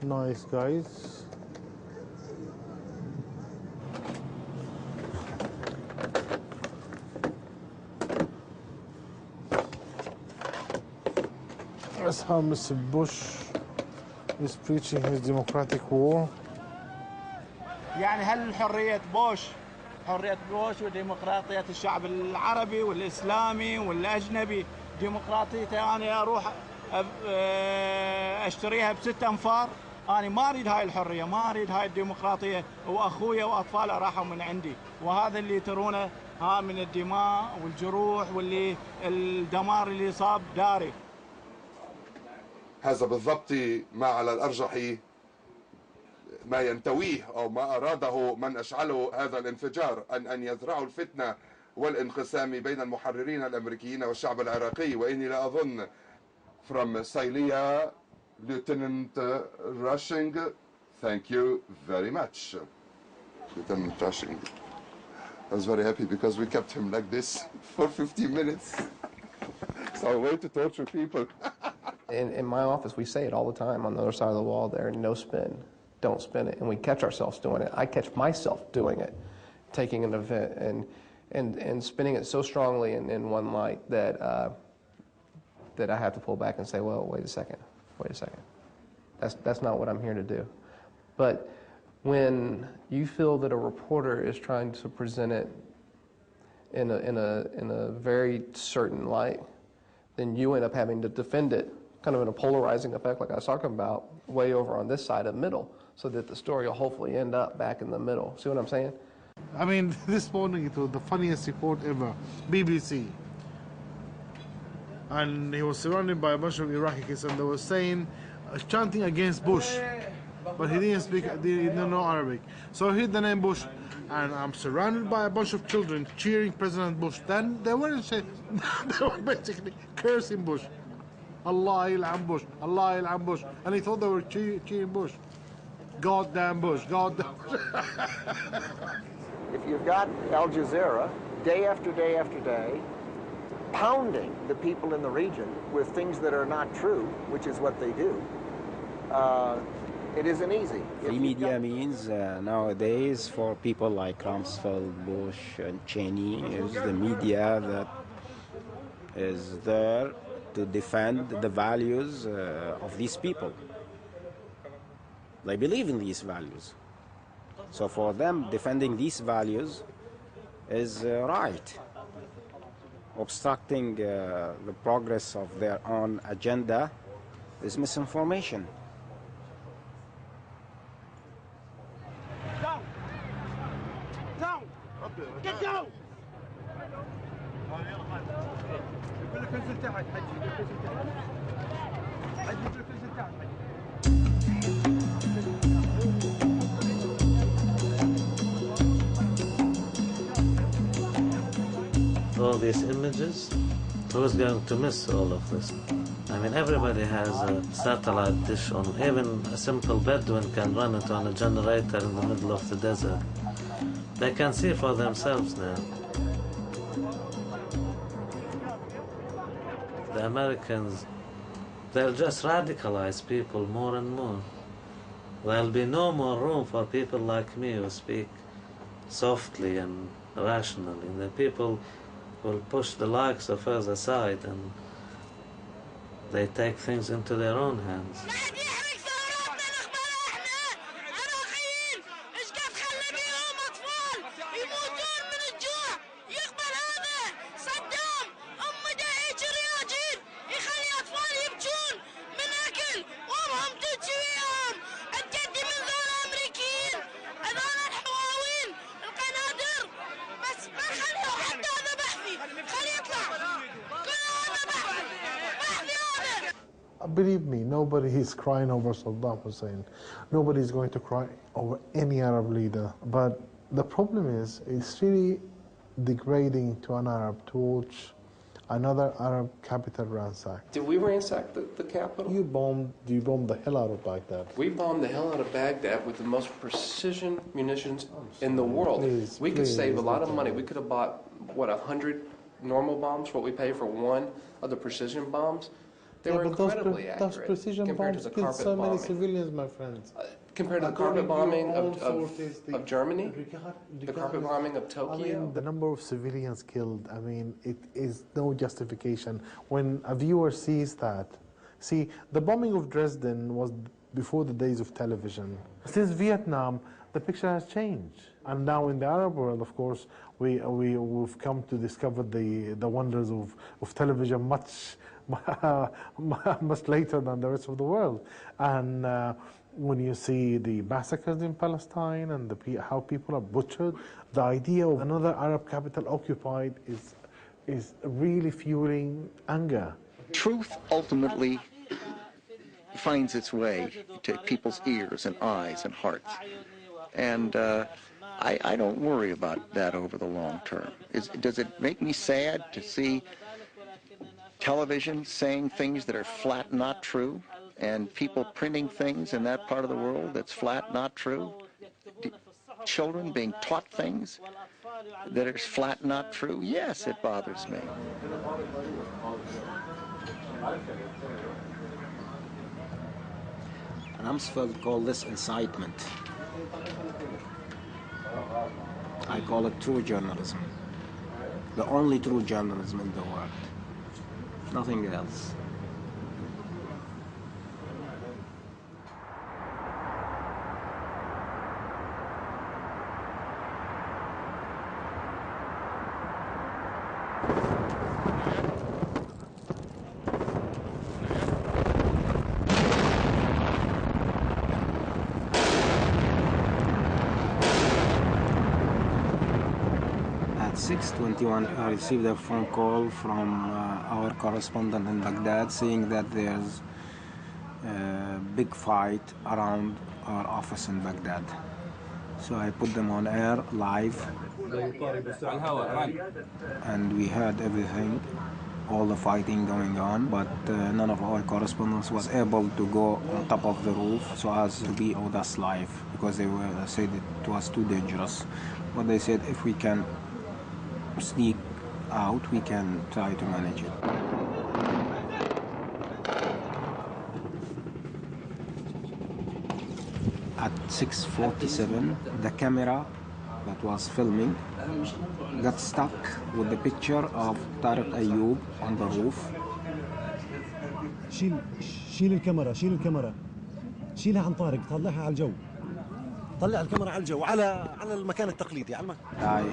nice guys. That's how Mr. Bush is preaching his democratic war.
يعني هل حرية بوش وديمقراطية الشعب العربي والإسلامي والأجنبي ديمقراطيته أنا أروح أشتريها ب6 أنفار؟ أنا ما أريد هاي الحرية، ما أريد هاي الديمقراطية، وأخويا وأطفاله راحوا من عندي، وهذا اللي ترونه ها من الدماء والجروح واللي الدمار اللي صاب داري.
هذا بالضبط ما على الأرجح ما ينتويه أو ما أراده من أشعله هذا الانفجار، أن يزرعوا الفتنة والانقسام بين المحررين الأمريكيين والشعب العراقي. وإني لا أظن from Silesia, Lieutenant Rushing, thank you very much. Lieutenant Rushing. I was very happy because we kept him like this for 15 minutes. It's our way to torture people.
In my office, we say it all the time on the other side of the wall there, no spin, don't spin it. And we catch ourselves doing it. I catch myself doing it, taking an event and spinning it so strongly in one light that, that I have to pull back and say, well, wait a second. That's not what I'm here to do. But when you feel that a reporter is trying to present it in a very certain light, then you end up having to defend it kind of in a polarizing effect like I was talking about, way over on this side of middle, so that the story will hopefully end up back in the middle. See what I'm saying?
I mean, this morning it was the funniest report ever. BBC. And he was surrounded by a bunch of Iraqis and they were saying, chanting against Bush. But he didn't know Arabic. So he heard the name Bush. And I'm surrounded by a bunch of children cheering President Bush. Then they weren't saying, they were basically cursing Bush. Allah il'am Bush, Allah il'am Bush. And he thought they were cheering Bush. Goddamn Bush, goddamn Bush.
If you've got Al Jazeera, day after day after day, pounding the people in the region with things that are not true, which is what they do, it isn't easy.
Free media means nowadays for people like Rumsfeld, Bush, and Cheney, is the media that is there to defend the values of these people. They believe in these values. So for them, defending these values is right. Obstructing the progress of their own agenda is misinformation.
Down! Down! Get down!
All these images, who's going to miss all of this? I mean, everybody has a satellite dish on. Even a simple Bedouin can run it on a generator in the middle of the desert. They can see for themselves now. The Americans, they'll just radicalize people more and more. There'll be no more room for people like me who speak softly and rationally. The people will push the likes of us aside and they take things into their own hands.
حتى
believe me, nobody is crying over Saddam Hussein. Nobody is going to cry over any Arab leader. But the problem is, it's really degrading to an Arab to watch another Arab capital ransacked.
Did we ransack the capital?
You bombed the hell out of Baghdad.
We bombed the hell out of Baghdad with the most precision munitions in the world. We could save a lot of money. We could have bought, what, 100 normal bombs, what we pay for one of the precision bombs. They were incredibly accurate
those precision
compared
bombs
to the
killed
carpet
so many
bombing.
civilians, my friends.
Compared to the carpet bombing of Germany, the carpet bombing of Tokyo.
I mean, the number of civilians killed, I mean, it is no justification. When a viewer sees that, see, the bombing of Dresden was before the days of television. Since Vietnam, the picture has changed. And now in the Arab world, of course, we've come to discover the wonders of television much later than the rest of the world. And when you see the massacres in Palestine and how people are butchered, the idea of another Arab capital occupied is really fueling anger.
Truth ultimately finds its way to people's ears and eyes and hearts. And I don't worry about that over the long term. Does it make me sad to see television saying things that are flat not true, and people printing things in that part of the world that's flat not true? Children being taught things that are flat not true? Yes, it bothers me.
Rumsfeld called this incitement. I call it true journalism. The only true journalism in the world. Nothing else. At 6:21, I received a phone call from our correspondent in Baghdad saying that there's a big fight around our office in Baghdad. So I put them on air live, and we heard everything, all the fighting going on, but none of our correspondents was able to go on top of the roof so as to be with us live, because they said it was too dangerous. But they said if we can sneak out, we can try to manage it. At 6:47, the camera that was filming got stuck with the picture of Tariq Ayoub on the roof.
شيل الكاميرا شيلها عن طارق، طلعها على الجو، طلع الكاميرا على الجو على المكان التقليدي على
I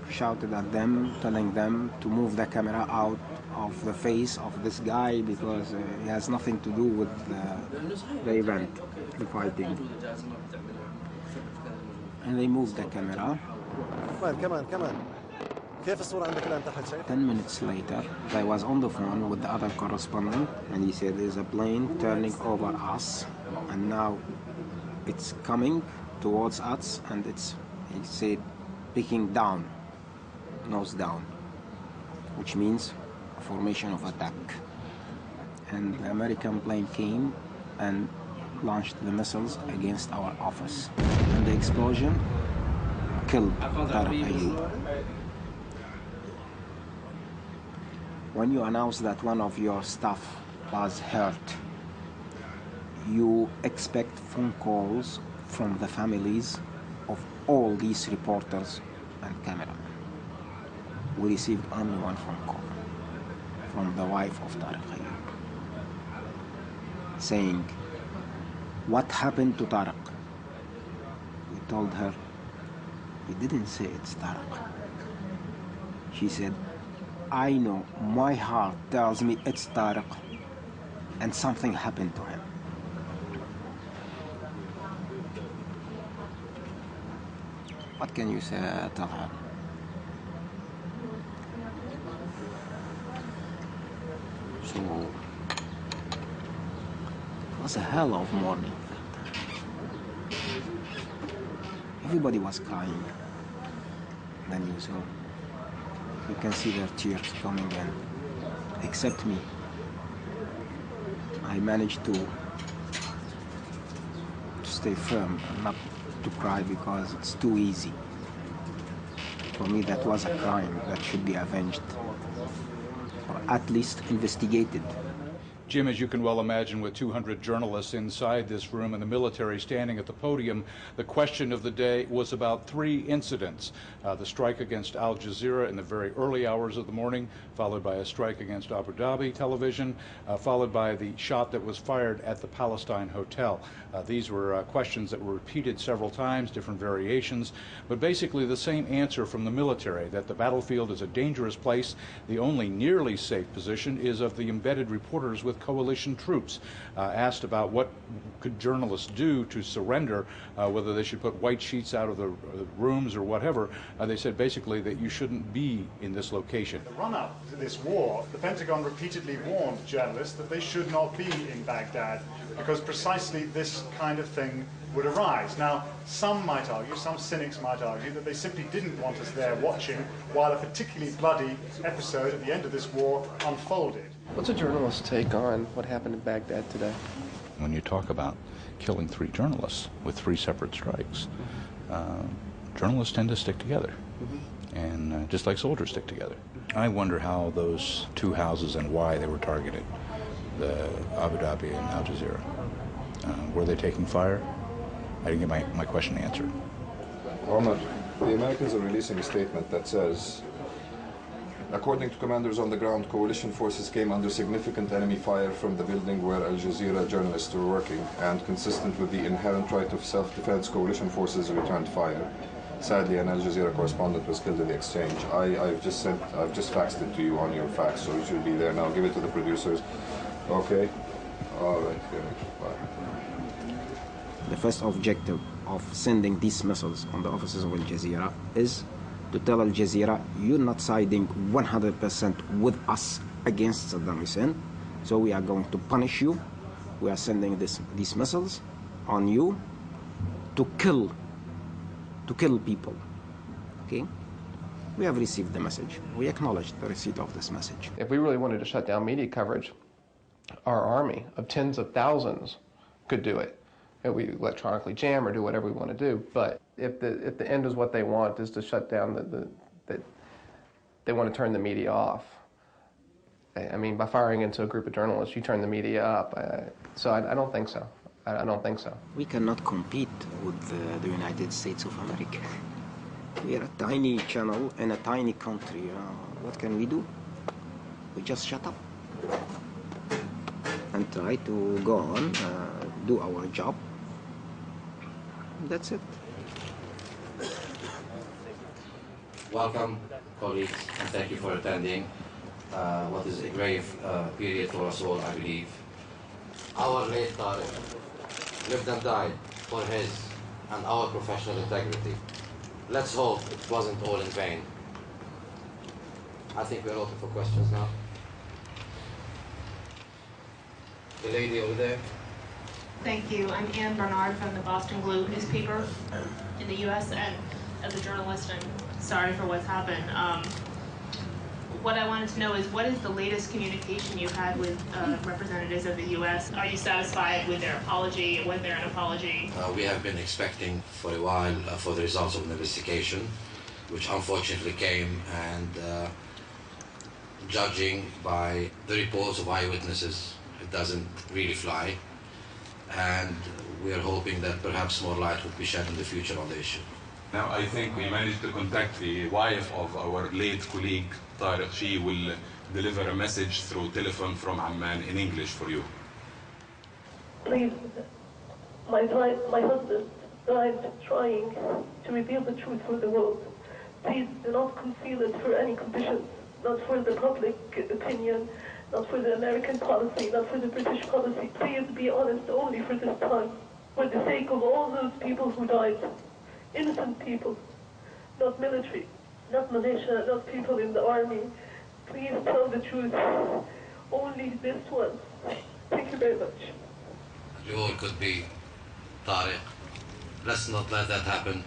shouted at them, telling them to move the camera out of the face of this guy because he has nothing to do with the event, the fighting. And they moved the camera.
كمان كيف الصورة عندك الآن تحت شايف؟
10 minutes later, I was on the phone with the other correspondent, and he said there's a plane turning over us, and now it's coming towards us, and he said, picking down, nose down, which means a formation of attack. And the American plane came and launched the missiles against our office. And the explosion killed Tariq Ayoub. When you announce that one of your staff was hurt, you expect phone calls from the families of all these reporters and cameramen. We received only one phone call from the wife of Tariq Ayoub saying, "What happened to Tariq?" We told her, "We didn't say it's Tariq." She said, "I know, my heart tells me it's Tariq, and something happened to him." What can you say, Talha? So was a hell of a morning. Everybody was crying. Then you can see their tears coming in, except me. I managed to stay firm and not to cry because it's too easy. For me, that was a crime that should be avenged, or at least investigated.
Jim, as you can well imagine, with 200 journalists inside this room and the military standing at the podium, the question of the day was about 3 incidents. The strike against Al Jazeera in the very early hours of the morning, followed by a strike against Abu Dhabi television, followed by the shot that was fired at the Palestine Hotel. These were questions that were repeated several times, different variations, but basically the same answer from the military, that the battlefield is a dangerous place. The only nearly safe position is of the embedded reporters with coalition troops. Asked about what could journalists do to surrender, whether they should put white sheets out of the rooms or whatever, they said basically that you shouldn't be in this location.
The run-up to this war, the Pentagon repeatedly warned journalists that they should not be in Baghdad because precisely this kind of thing would arise. Now, some might argue, some cynics might argue, that they simply didn't want us there watching while a particularly bloody episode at the end of this war unfolded.
What's a journalist's take on what happened in Baghdad today?
When you talk about killing 3 journalists with 3 separate strikes, journalists tend to stick together, and just like soldiers stick together. I wonder how those 2 houses and why they were targeted, the Abu Dhabi and Al Jazeera. Were they taking fire? I didn't get my question answered.
Omar, the Americans are releasing a statement that says, according to commanders on the ground, coalition forces came under significant enemy fire from the building where Al Jazeera journalists were working, and consistent with the inherent right of self-defense, coalition forces returned fire. Sadly, an Al Jazeera correspondent was killed in the exchange. I've just faxed it to you on your fax, so it should be there now. Give it to the producers. Okay? All right, good. Bye.
The first objective of sending these missiles on the offices of Al Jazeera is to tell Al Jazeera, you're not siding 100% with us against Saddam Hussein, so we are going to punish you. We are sending these missiles on you to kill people. Okay? We have received the message. We acknowledge the receipt of this message.
If we really wanted to shut down media coverage, our army of tens of thousands could do it. We electronically jam or do whatever we want to do. But if the end is what they want, is to shut down they want to turn the media off. I mean, by firing into a group of journalists, you turn the media up. So I don't think so. I don't think so.
We cannot compete with the United States of America. We are a tiny channel in a tiny country. What can we do? We just shut up and try to go on, do our job. That's it.
Welcome, colleagues, and thank you for attending what is a grave period for us all, I believe. Our late Tariq lived and died for his and our professional integrity. Let's hope it wasn't all in vain. I think we're open for questions now. The lady over there.
Thank you. I'm Ann Bernard from the Boston Globe newspaper in the U.S. And as a journalist, I'm sorry for what's happened. What I wanted to know is, what is the latest communication you've had with representatives of the U.S.? Are you satisfied with their apology? Was there an apology?
We have been expecting for a while for the results of an investigation, which unfortunately came, and judging by the reports of eyewitnesses, it doesn't really fly. And we are hoping that perhaps more light will be shed in the future on the issue.
Now I think we managed to contact the wife of our late colleague Tariq. She will deliver a message through telephone from Amman in English for you.
Please, my husband died trying to reveal the truth for the world. Please do not conceal it for any conditions, not for the public opinion, not for the American policy, not for the British policy. Please be honest only for this time, for the sake of all those people who died. Innocent people, not military, not militia, not people in the army. Please tell the truth. Only this once. Thank you very much.
you all could be Tariq. Let's not let that happen.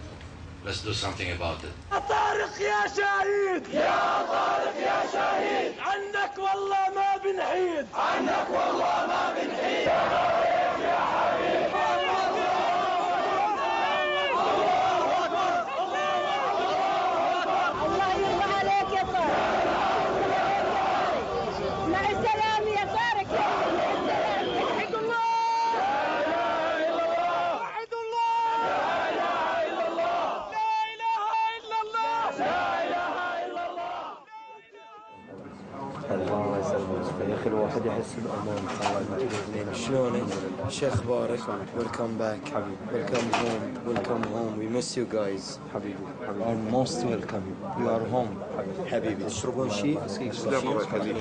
Let's do something about it.
طارق يا شهيد يا طارق يا شهيد عنك والله ما بنحيد عنك والله ما بنحيد يا طارق يا حبيب الله يرضى عليك يا طارق مع السلامة يا طارق مع السلامة وحد الله وحد الله لا إله إلا الله لا إله إلا الله لا إله إلا الله
الله يسلمك يا اخي الواحد يحس بامان. شلونك؟ شو اخبارك؟ ويلكم باك ويلكم هوم ويلكم هوم وي ميس يو جايز حبيبي ار موست ويلكم يو ار هوم حبيبي. تشربون شيء؟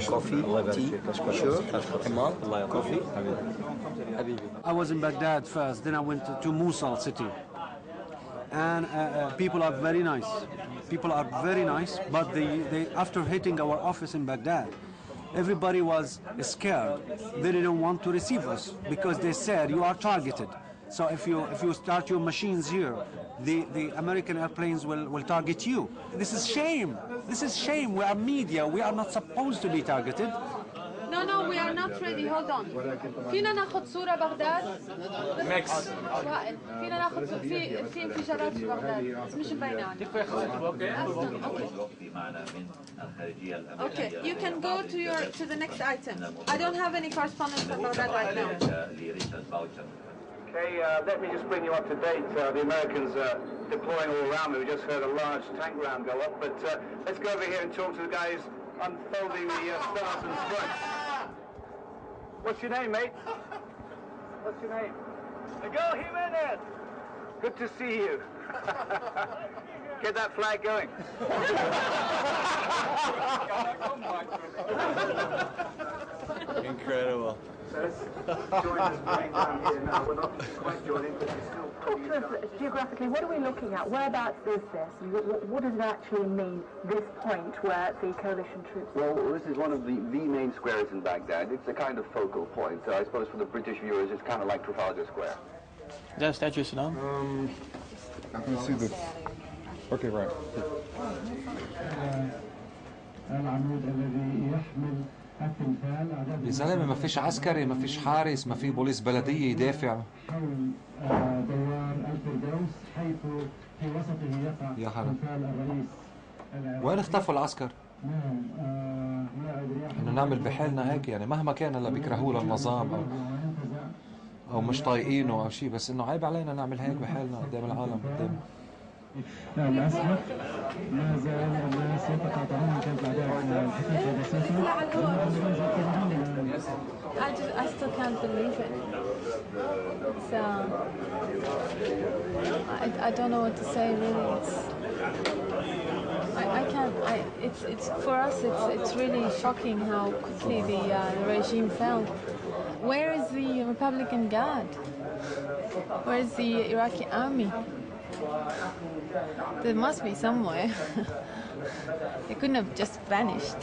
كوفي تي شو حمار كوفي حبيبي.
I was in Baghdad first, then I went to Mosul city. And people are very nice. People are very nice, but they after hitting our office in Baghdad, everybody was scared. They didn't want to receive us because they said you are targeted. So if you start your machines here, the American airplanes will target you. This is shame. This is shame. We are media. We are not supposed to be targeted.
No, we are not ready. Hold on. فينا ناخذ صورة بغداد؟
Max.
وائل، فينا ناخذ في انفجارات في بغداد بس مش مبينة عندي. Okay, you can go to the next item. I don't have any correspondence from Baghdad right now.
Okay, let me just bring you up to date. The Americans are deploying all around me. We just heard a large tank round go up, but let's go over here and talk to the guys unfolding the stars and stripes. What's your name, mate? What's your name? Miguel Jimenez. Good to see you. Get that flag going.
Incredible.
So let's join us going down here now. We're not quite joining, but we're still...
Talk to us geographically, what are we looking at? Whereabouts is this? What does it actually mean, this point where the coalition troops...
Well, this is one of the main squares in Baghdad. It's a kind of focal point. So I suppose for the British viewers, it's kind of like Trafalgar Square.
Is that a statue of Saddam?
I can see this. Okay, right.
يا زلمه ما فيش عسكري، ما فيش حارس، ما في بوليس بلديه يدافع. يا حرام. وين اختفوا العسكر؟ انه نعمل بحالنا هيك يعني مهما كان هلا بيكرهوا للنظام او مش طايقينه او شيء، بس انه عيب علينا نعمل هيك بحالنا قدام العالم قدام.
للأسف ما زال الناس يتقاطعون كيف أداء الحقيقة بسيطة.
I still can't believe it. It's, I don't know what to say really. I can't. It's for us. It's really shocking how quickly the regime fell. Where is the Republican Guard? Where is the Iraqi army? There must be somewhere. They couldn't have just vanished.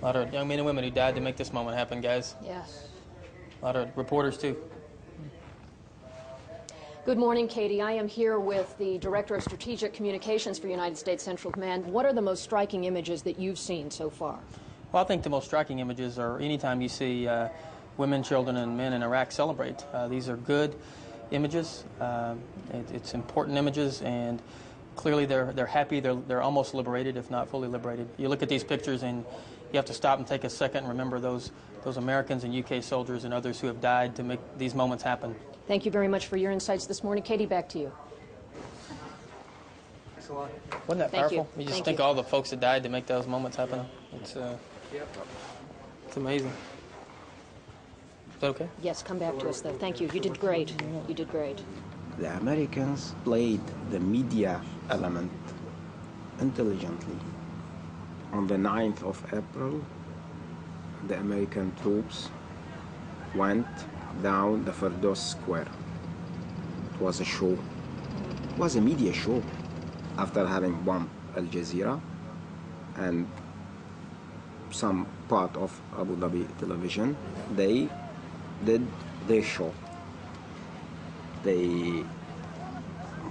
A lot of young men and women who died to make this moment happen, guys.
Yes.
A lot of reporters, too.
Good morning, Katie. I am here with the Director of Strategic Communications for United States Central Command. What are the most striking images that you've seen so far?
Well, I think the most striking images are anytime you see women, children, and men in Iraq celebrate. These are good images. It's important images, and clearly they're happy. They're almost liberated, if not fully liberated. You look at these pictures, and you have to stop and take a second and remember those Americans and UK soldiers and others who have died to make these moments happen.
Thank you very much for your insights this morning. Katie, back to you.
Wasn't that powerful? You just think all the folks that died to make those moments happen. It's amazing. Is that okay?
Yes, come back to us, though. Thank you. You did great. You did great.
The Americans played the media element intelligently. On the 9th of April, the American troops went down the Firdaus Square. It was a show. It was a media show. After having bombed Al Jazeera and some part of Abu Dhabi television, they did their show. they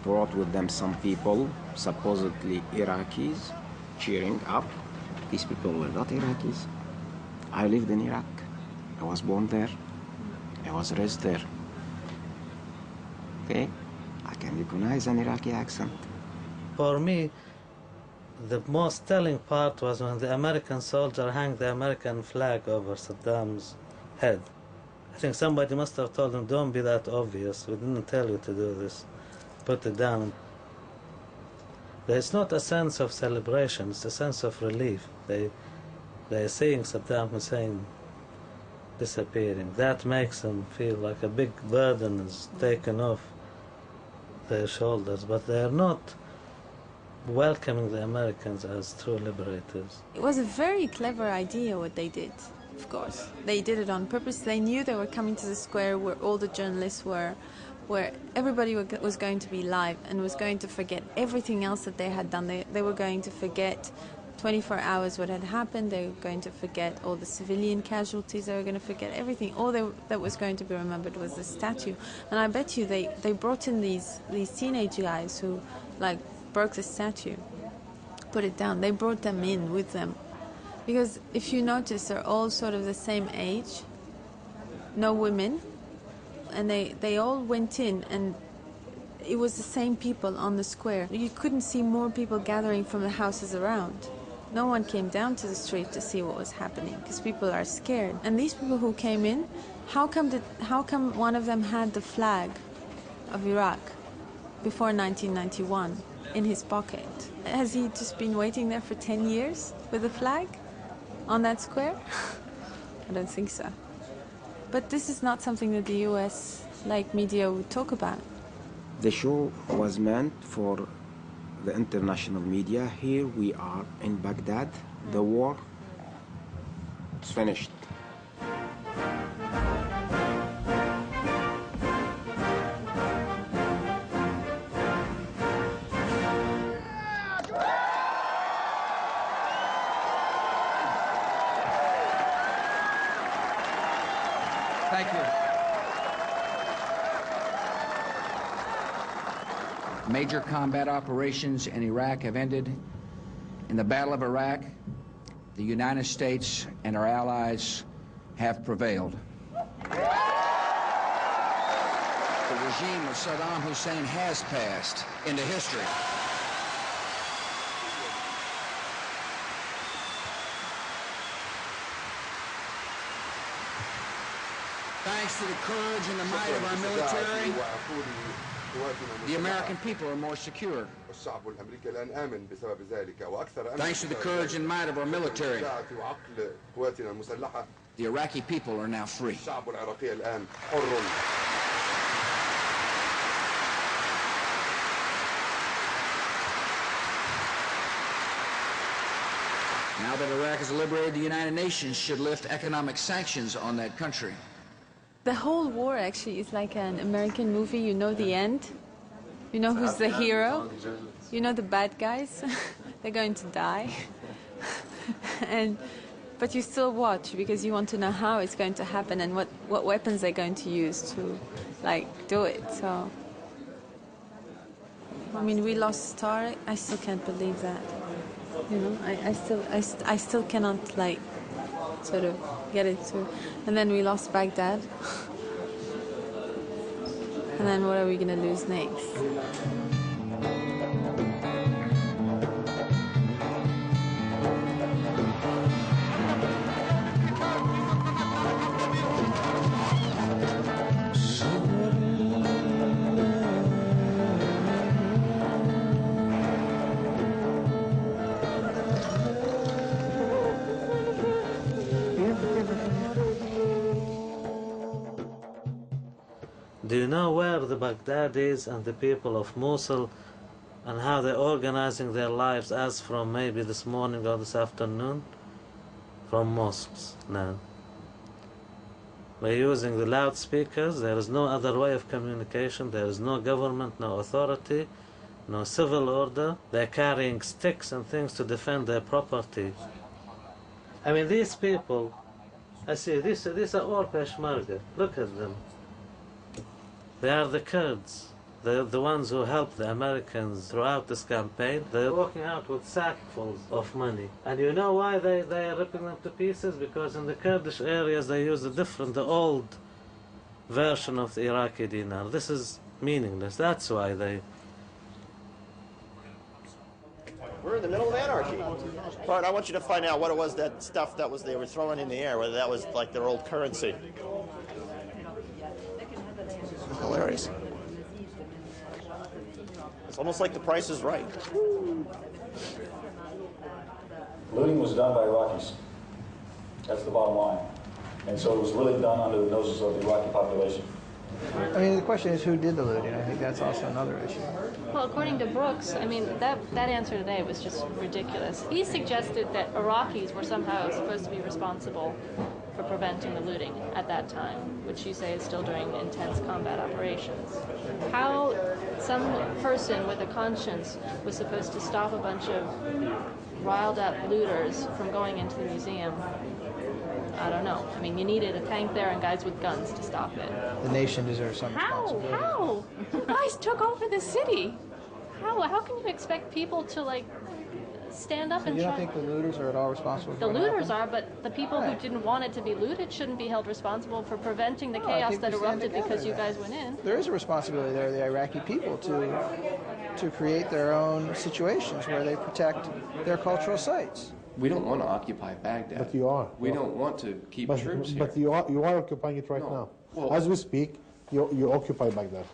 brought with them some people, supposedly Iraqis, cheering up. These people were not Iraqis. I lived in Iraq. I was born there. I was raised there. Okay? I can recognize an Iraqi accent.
For me, the most telling part was when the American soldier hung the American flag over Saddam's head. I think somebody must have told him, don't be that obvious. We didn't tell you to do this. Put it down. There's not a sense of celebration, it's a sense of relief. They're seeing Saddam Hussein disappearing. That makes them feel like a big burden is taken off their shoulders, but they're not welcoming the Americans as true liberators.
It was a very clever idea what they did, of course. They did it on purpose. They knew they were coming to the square where all the journalists were, where everybody was going to be live and was going to forget everything else that they had done. They were going to forget 24 hours what had happened. They were going to forget all the civilian casualties. They were going to forget everything. All that was going to be remembered was the statue. And I bet you they brought in these teenage guys who like broke the statue, put it down. They brought them in with them. Because if you notice, they're all sort of the same age, no women, and they all went in, and it was the same people on the square. You couldn't see more people gathering from the houses around. No one came down to the street to see what was happening because people are scared. And these people who came in, how come one of them had the flag of Iraq before 1991 in his pocket? Has he just been waiting there for 10 years with a flag on that square? I don't think so. But this is not something that the US media would talk about.
The show was meant for the international media. Here we are in Baghdad. The war is finished.
Thank you. Major combat operations in Iraq have ended. In the Battle of Iraq, the United States and our allies have prevailed. The regime of Saddam Hussein has passed into history. Thanks to the courage and the might of our military, the American people are more secure. Thanks to the courage and might of our military, the Iraqi people are now free. Now that Iraq is liberated, the United Nations should lift economic sanctions on that country.
The whole war actually is like an American movie. You know the end. You know who's the hero. You know the bad guys. They're going to die. But you still watch because you want to know how it's going to happen and what weapons they're going to use to do it. So, I mean, we lost Tariq. I still can't believe that. You know, I still cannot sort of get it through. And then we lost Baghdad. And then what are we going to lose next?
Do you know where the Baghdadis and the people of Mosul and how they're organizing their lives as from maybe this morning or this afternoon? From mosques now. They're using the loudspeakers. There is no other way of communication. There is no government, no authority, no civil order. They're carrying sticks and things to defend their property. I mean, these people, I see, these are all Peshmerga. Look at them. They are the Kurds. They're the ones who helped the Americans throughout this campaign. They're walking out with sackfuls of money. And you know why they are ripping them to pieces? Because in the Kurdish areas they use the old version of the Iraqi dinar. This is meaningless. That's why they...
We're in the middle of anarchy. Bart, I want you to find out what it was, that stuff that they were throwing in the air, whether that was like their old currency. Hilarious. It's almost like The Price is Right.
Looting was done by Iraqis. That's the bottom line. And so it was really done under the noses of the Iraqi population.
I mean, the question is who did the looting. I think that's also another issue.
Well, according to Brooks, I mean, that answer today was just ridiculous. He suggested that Iraqis were somehow supposed to be responsible for preventing the looting at that time, which you say is still during intense combat operations. How some person with a conscience was supposed to stop a bunch of riled-up looters from going into the museum, I don't know. I mean, you needed a tank there and guys with guns to stop it.
The nation deserves some responsibility.
How? You guys took over the city. How can you expect people to, like, stand up and
you
try?
don't think the looters are at all responsible for
The
what
looters
happened?
are, but the people who didn't want it to be looted shouldn't be held responsible for preventing the
No, I
chaos
think
that
we stand
erupted because
together
you
then.
guys went in.
There is a responsibility there of the Iraqi people to create their own situations where they protect their cultural sites.
We don't want to occupy Baghdad.
But you are.
We don't want to keep troops here.
But you are occupying it right now.
Well,
as we speak, you occupy Baghdad.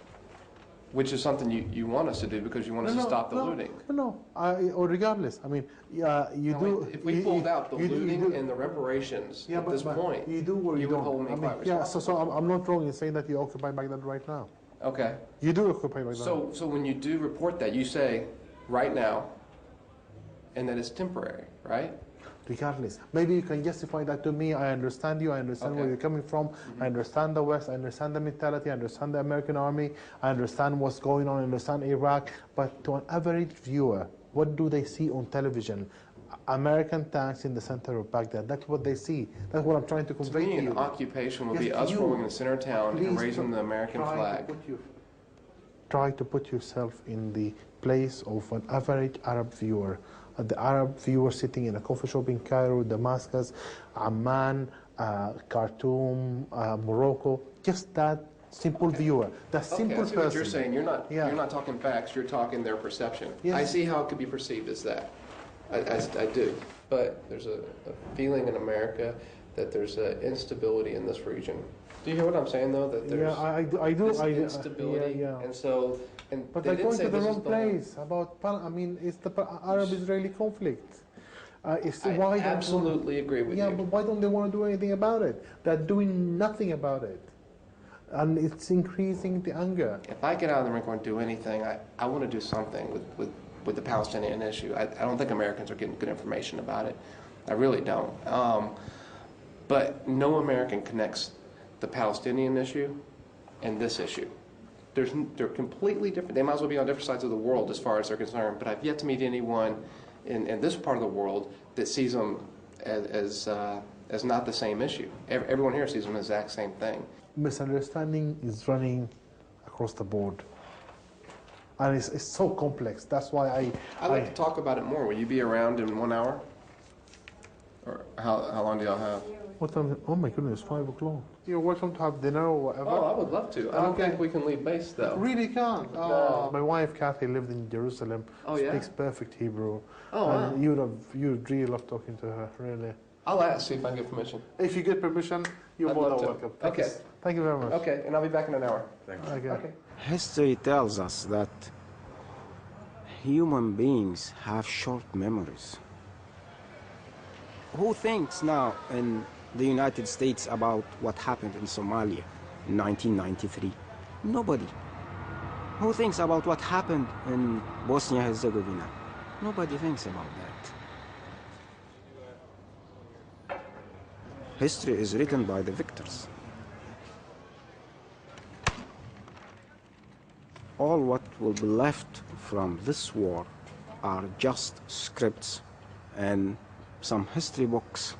Which is something you want us to do because you want us to stop the looting.
No. Or regardless, I mean, you do.
If we pulled out the looting and the reparations at this point,
you do or you
would
don't.
hold me quite responsible.
So I'm not wrong in saying that you occupy Baghdad right now.
Okay.
You do occupy Baghdad.
So when you do report that, you say right now, and that it's temporary, right?
Regardless, maybe you can justify that to me. I understand you. I understand where you're coming from. I understand the West. I understand the mentality. I understand the American army. I understand what's going on. I understand Iraq. But to an average viewer, what do they see on television? American tanks in the center of Baghdad. That's what they see. That's what I'm trying to convey to
me,
you.
an occupation would be us rolling in the center of town and raising the American flag.
Try to put yourself in the place of an average Arab viewer. The Arab viewer sitting in a coffee shop in Cairo, Damascus, Amman, Khartoum, Morocco. Just that simple viewer, that simple
I see
person.
what you're saying. You're not talking facts. You're talking their perception.
Yes.
I see how it could be perceived as that. I do. But there's a feeling in America that there's instability in this region. Do you hear what I'm saying, though? That there's
I do.
instability, and so.
But they're going to the wrong place. It's the Arab-Israeli conflict.
I absolutely agree with you.
But why don't they want to do anything about it? They're doing nothing about it. And it's increasing the anger.
If I get out of the Marine Corps and do anything, I want to do something with the Palestinian issue. I don't think Americans are getting good information about it. I really don't. But no American connects the Palestinian issue and this issue. They're completely different. They might as well be on different sides of the world as far as they're concerned, but I've yet to meet anyone in this part of the world that sees them as not the same issue. Everyone here sees them as the exact same thing.
Misunderstanding is running across the board. And it's so complex. That's why
I'd like to talk about it more. Will you be around in 1 hour? Or how long do y'all have?
What time? Oh my goodness, 5 o'clock. You're welcome to have dinner or whatever.
Oh, I would love to. I don't think we can leave base, though.
Really can't.
No.
My wife, Kathy, lived in Jerusalem.
Oh, yeah?
Speaks perfect Hebrew.
Oh, wow.
And you'd really love talking to her, really.
I'll ask, see if I can get permission.
If you get permission, you're more than welcome.
Okay.
Thank you very much.
Okay, and I'll be back in an hour.
Thanks. Okay.
History tells us that human beings have short memories. Who thinks now in the United States about what happened in Somalia in 1993? Nobody. Who thinks about what happened in Bosnia-Herzegovina? Nobody thinks about that. History is written by the victors. All what will be left from this war are just scripts and some history books.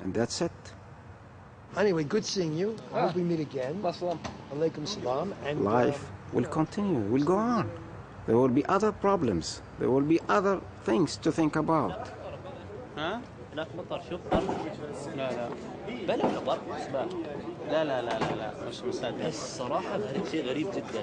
And that's it.
Anyway, good seeing you. I hope we meet again.
life will continue, will go on. There will be other problems. There will be other things to think about.
ها؟ هناك مطر شوف لا لا بلا مطر اسمع لا لا لا لا لا مش مصدق الصراحة شيء غريب جدا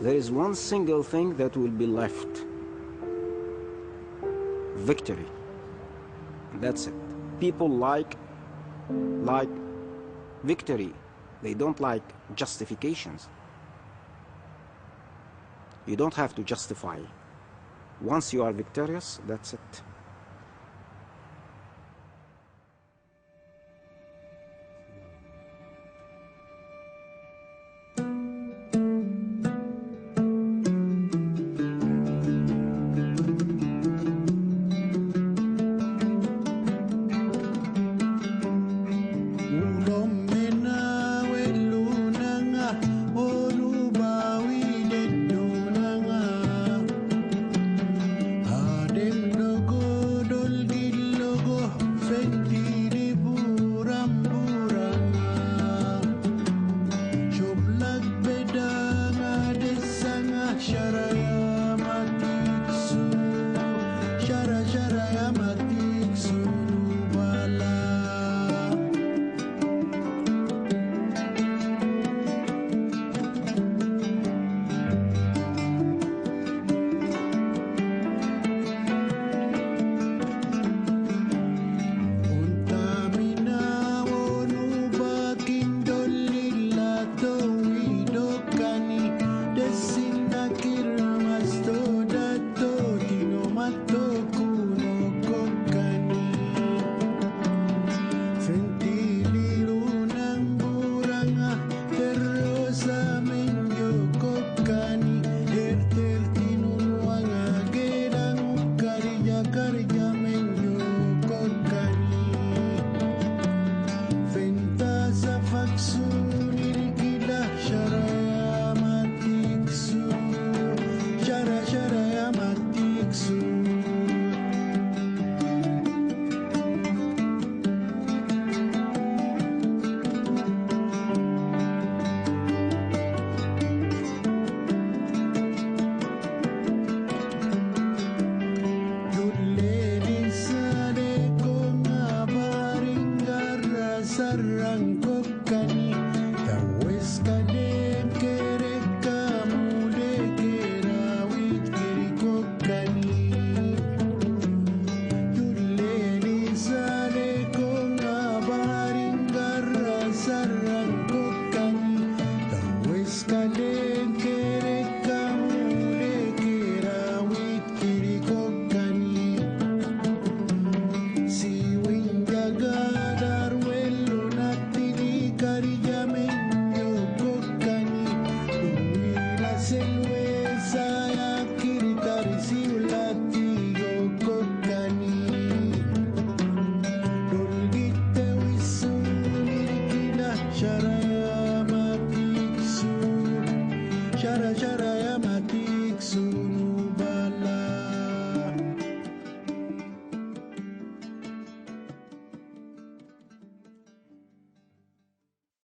There is one single thing that will be left. Victory. That's it. People like victory. They don't like justifications. You don't have to justify. Once you are victorious, that's it.
Shut up.